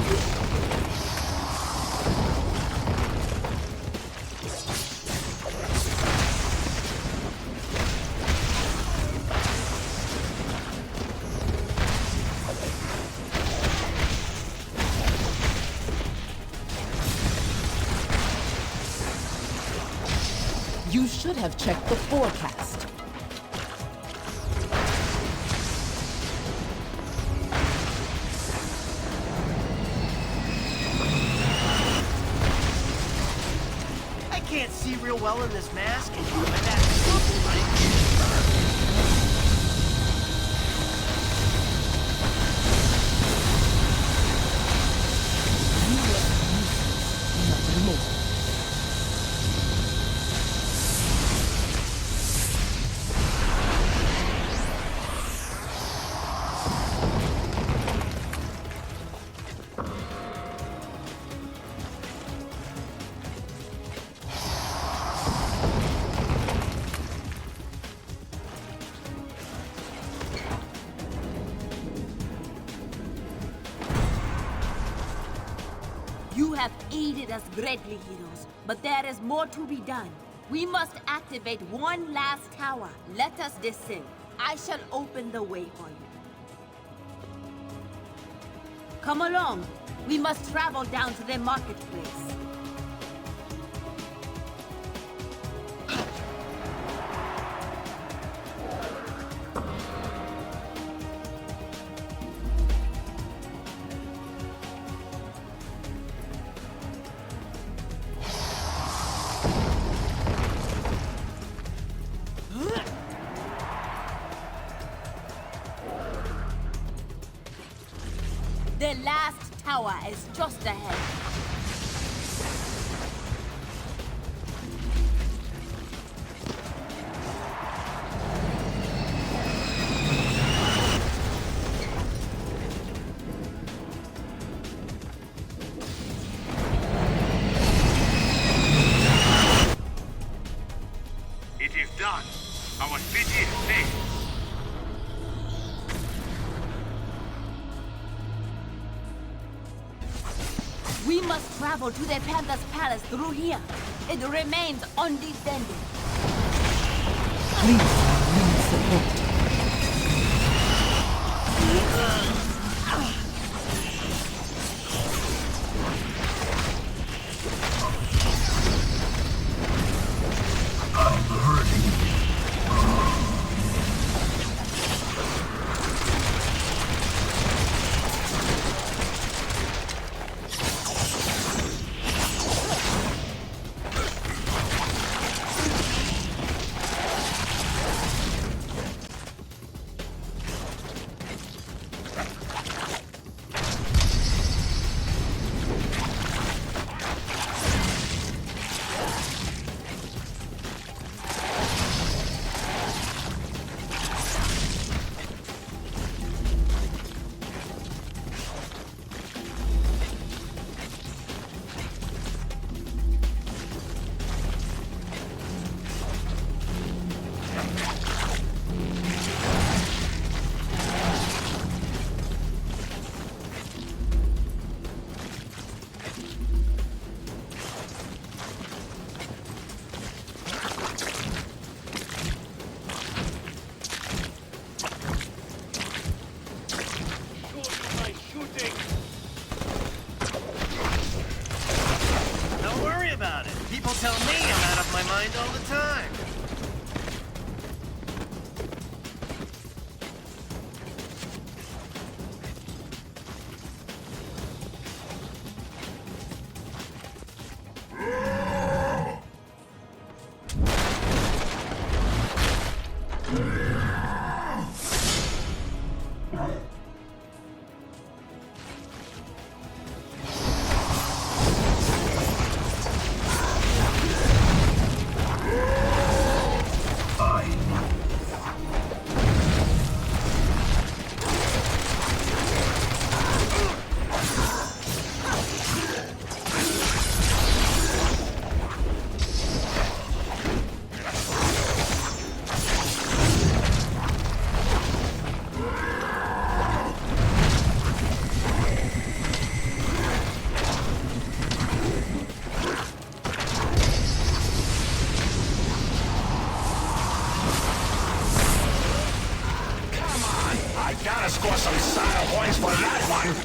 You should have checked the forecast. I can't see real well in this mask, but that's something like... Nothing more. You have aided us greatly, heroes, but there is more to be done. We must activate one last tower. Let us descend. I shall open the way for you. Come along. We must travel down to the marketplace. The last tower is just ahead. We must travel to the Panther's palace through here. It remains undefended. Please need support. I'm hurting. Don't worry about it. People tell me I'm out of my mind all the time. Gotta score some style points for that one.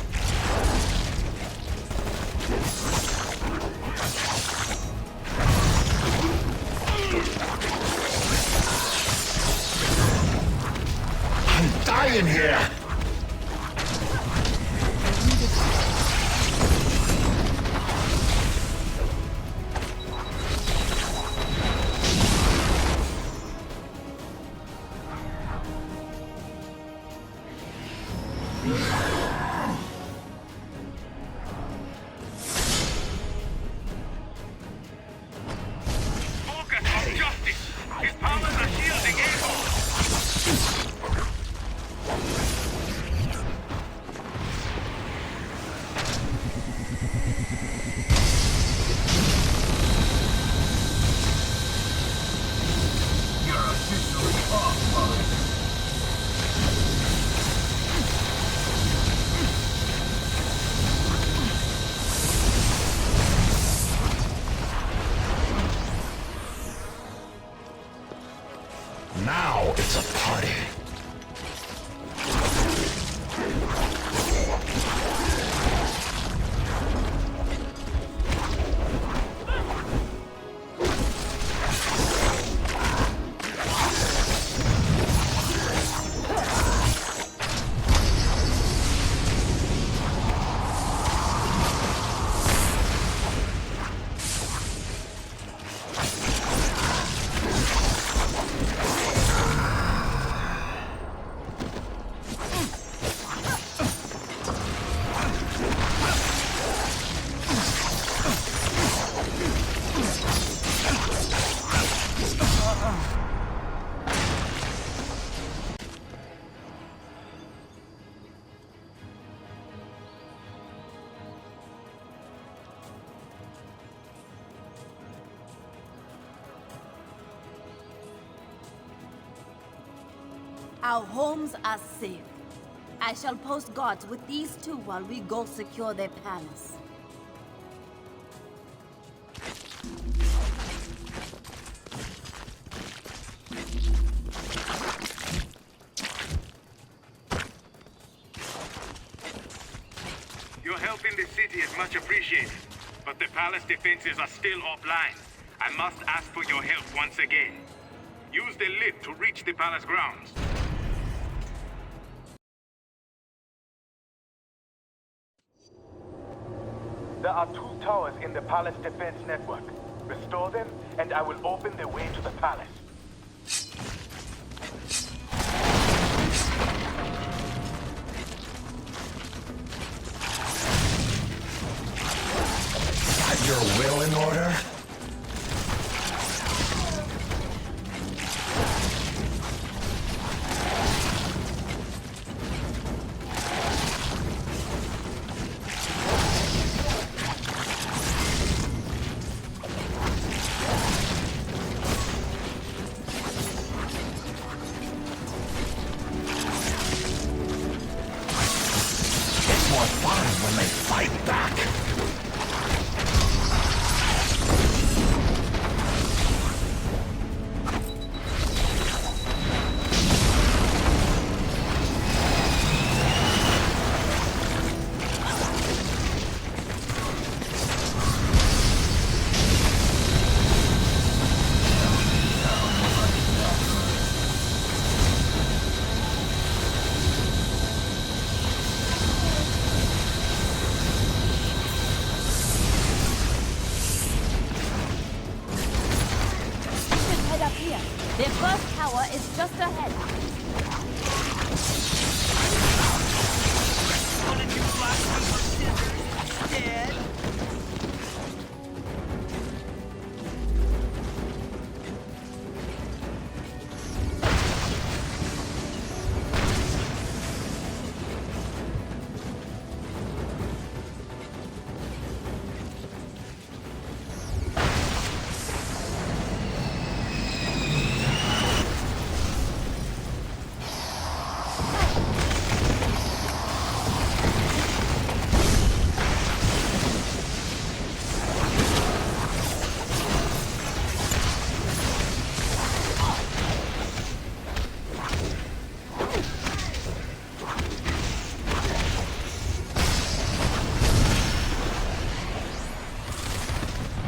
I'm dying here. Focus on justice. His powers are shielding evil. You're officially offline. Now it's a party. Our homes are safe. I shall post guards with these two while we go secure their palace. Your help in the city is much appreciated, but the palace defenses are still offline. I must ask for your help once again. Use the lift to reach the palace grounds. There are 2 towers in the palace defense network. Restore them, and I will open the way to the palace. Got your will in order? It's more fun when they fight back. Head up here. Their first tower is just ahead. Wanted you black paper scissors instead?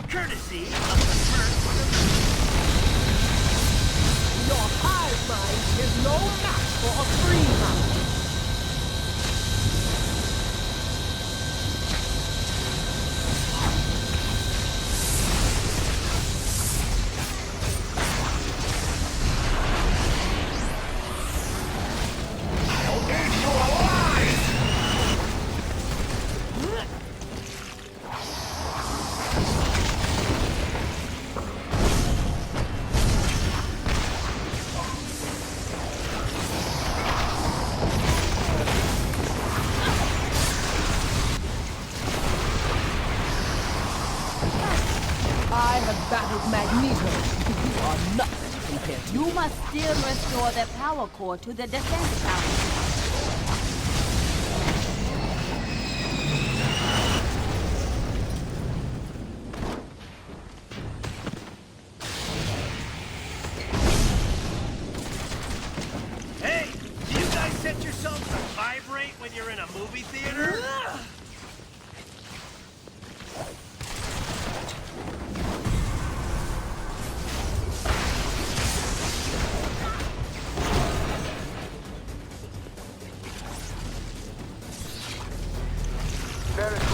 Courtesy of the first. Your hive mind is no match for a free mind. I have battled Magneto. You are nothing compared to You must still restore the power core to the defense tower. Hey, do you guys set yourselves to vibrate when you're in a movie theater? Very good.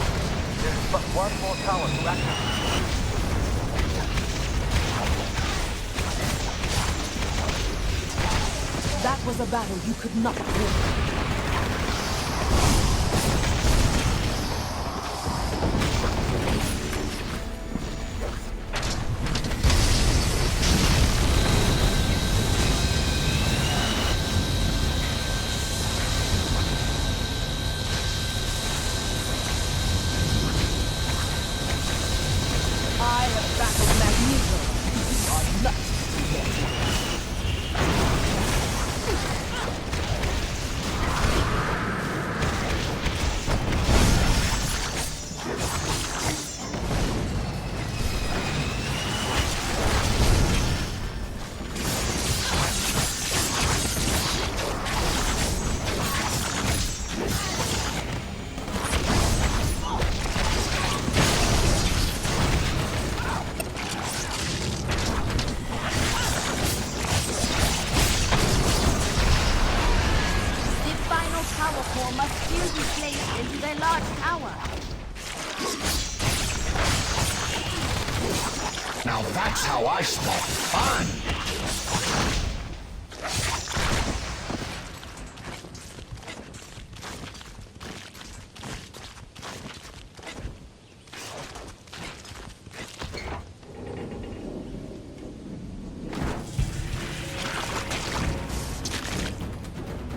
There is but one more tower to activate. That was a battle you could not win. I have battled Magneto. You are nothing compared to him. large tower. Now that's how I spot fun!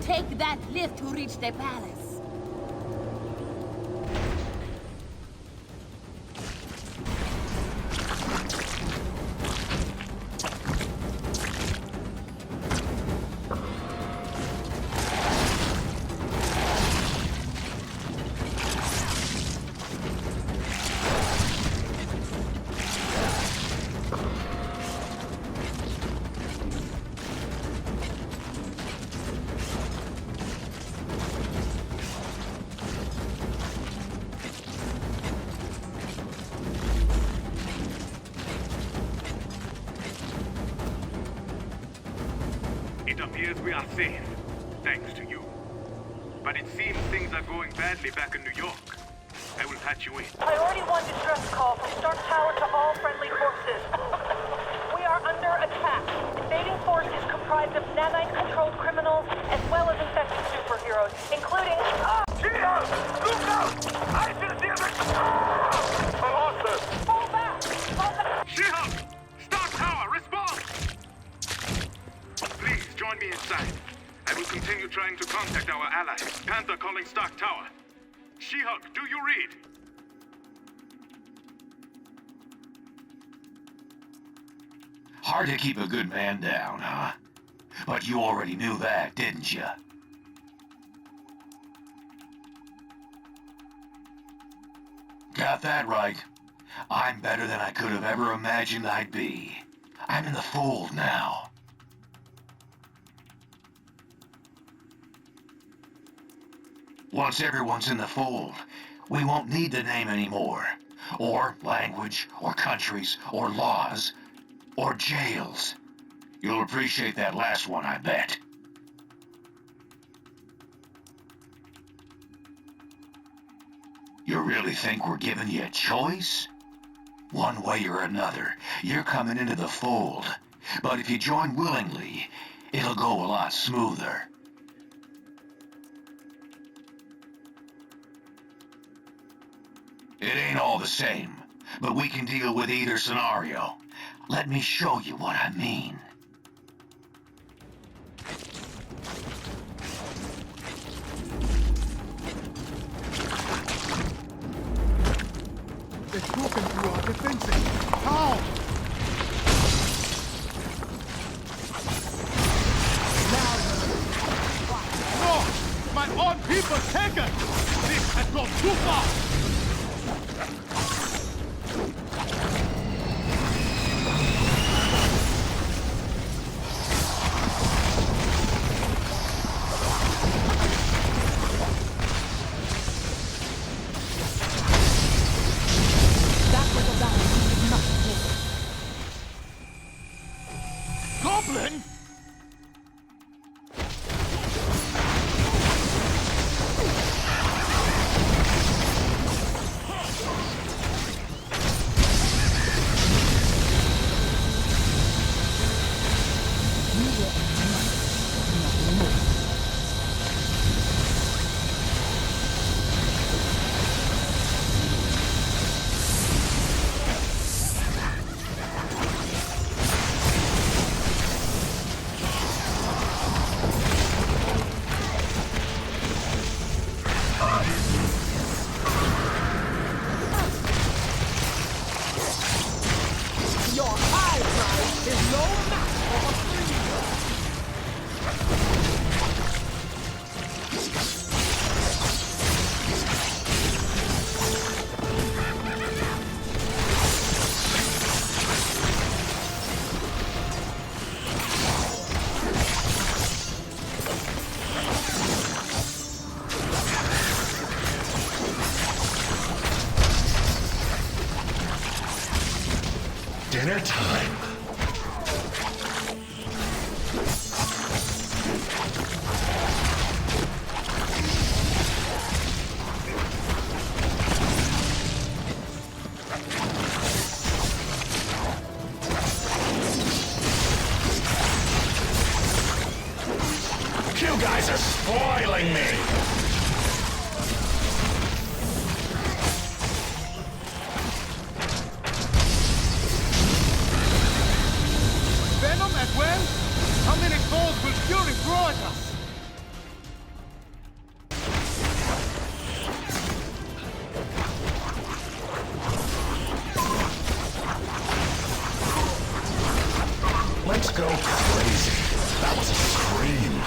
Take that lift to reach the palace. It appears we are safe, thanks to you. But it seems things are going badly back in New York. I will patch you in. Priority 1 distress call from Stark Tower to all friendly forces. We are under attack. Invading forces comprised of nanite-controlled criminals as well as infected superheroes, including... Cheetah! Look out! I see the I lost her! Fall back! Fall back! She-Hulk! Stark Tower, respond! Please, join me inside. I will continue trying to contact our allies. Panther calling Stark Tower. She-Hulk, do you read? Hard to keep a good man down, huh? But you already knew that, didn't you? Got that right. I'm better than I could have ever imagined I'd be. I'm in the fold now. Once everyone's in the fold, we won't need the name anymore. Or language, or countries, or laws, or jails. You'll appreciate that last one, I bet. You really think we're giving you a choice? One way or another, you're coming into the fold. But if you join willingly, it'll go a lot smoother. It ain't all the same, but we can deal with either scenario. Let me show you what I mean. They're broken through our defenses. How? No! My own people taken! This has gone too far! Goblin? Dinner time. want us! Let's go crazy. That was a scream.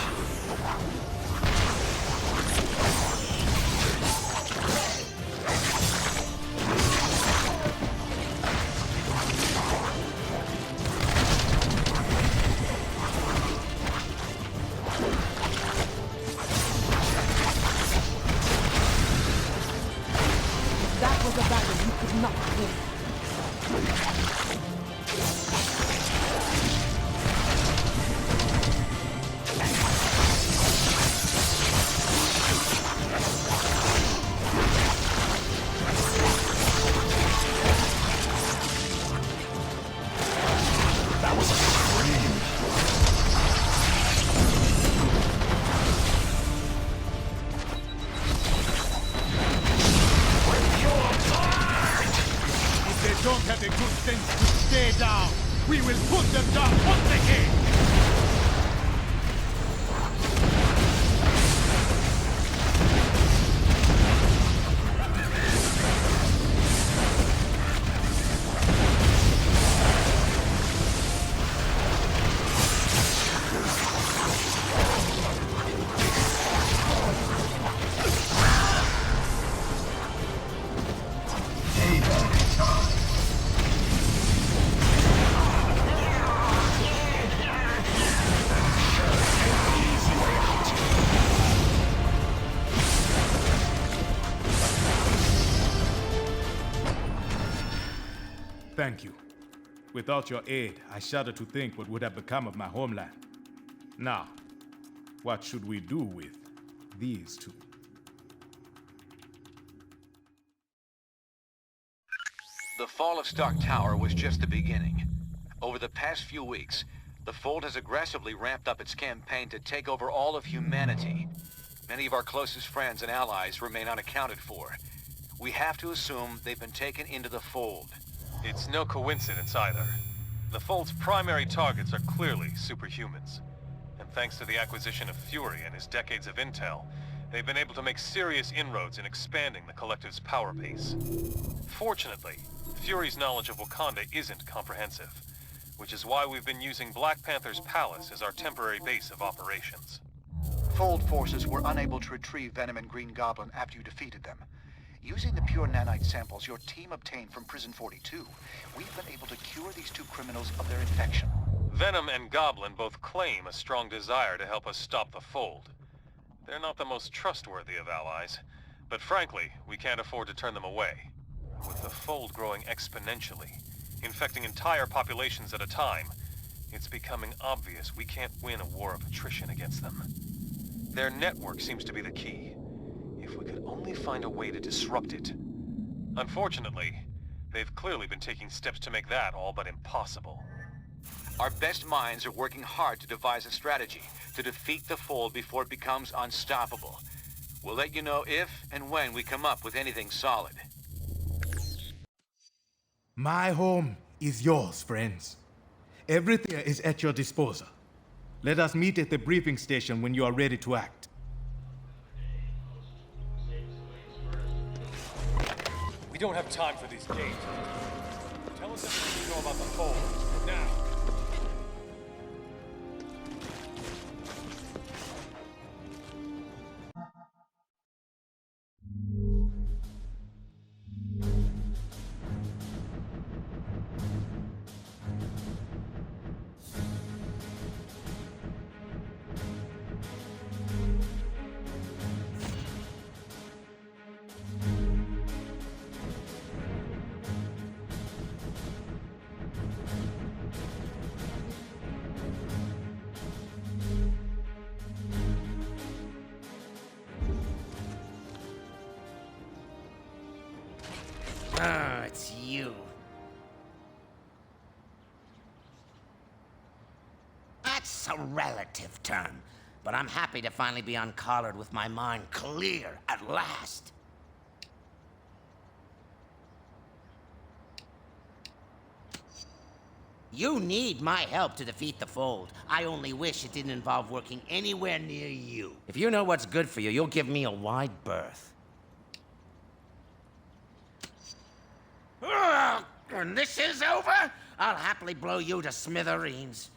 That was a battle you could not win. That was a scream. If they don't have the good sense to stay down, we will put them down once again! Thank you. Without your aid, I shudder to think what would have become of my homeland. Now, what should we do with these two? The fall of Stark Tower was just the beginning. Over the past few weeks, the Fold has aggressively ramped up its campaign to take over all of humanity. Many of our closest friends and allies remain unaccounted for. We have to assume they've been taken into the Fold. It's no coincidence either. The Fold's primary targets are clearly superhumans. And thanks to the acquisition of Fury and his decades of intel, they've been able to make serious inroads in expanding the Collective's power base. Fortunately, Fury's knowledge of Wakanda isn't comprehensive, which is why we've been using Black Panther's palace as our temporary base of operations. Fold forces were unable to retrieve Venom and Green Goblin after you defeated them. Using the pure nanite samples your team obtained from Prison 42, we've been able to cure these two criminals of their infection. Venom and Goblin both claim a strong desire to help us stop the Fold. They're not the most trustworthy of allies, but frankly, we can't afford to turn them away. With the Fold growing exponentially, infecting entire populations at a time, it's becoming obvious we can't win a war of attrition against them. Their network seems to be the key. If we could only find a way to disrupt it. Unfortunately, they've clearly been taking steps to make that all but impossible. Our best minds are working hard to devise a strategy to defeat the Fold before it becomes unstoppable. We'll let you know if and when we come up with anything solid. My home is yours, friends. Everything is at your disposal. Let us meet at the briefing station when you are ready to act. We don't have time for these games. Tell us everything you know about the Fold, now. Ah, it's you. That's a relative term, but I'm happy to finally be uncollared with my mind clear at last. You need my help to defeat the Fold. I only wish it didn't involve working anywhere near you. If you know what's good for you, you'll give me a wide berth. When this is over, I'll happily blow you to smithereens.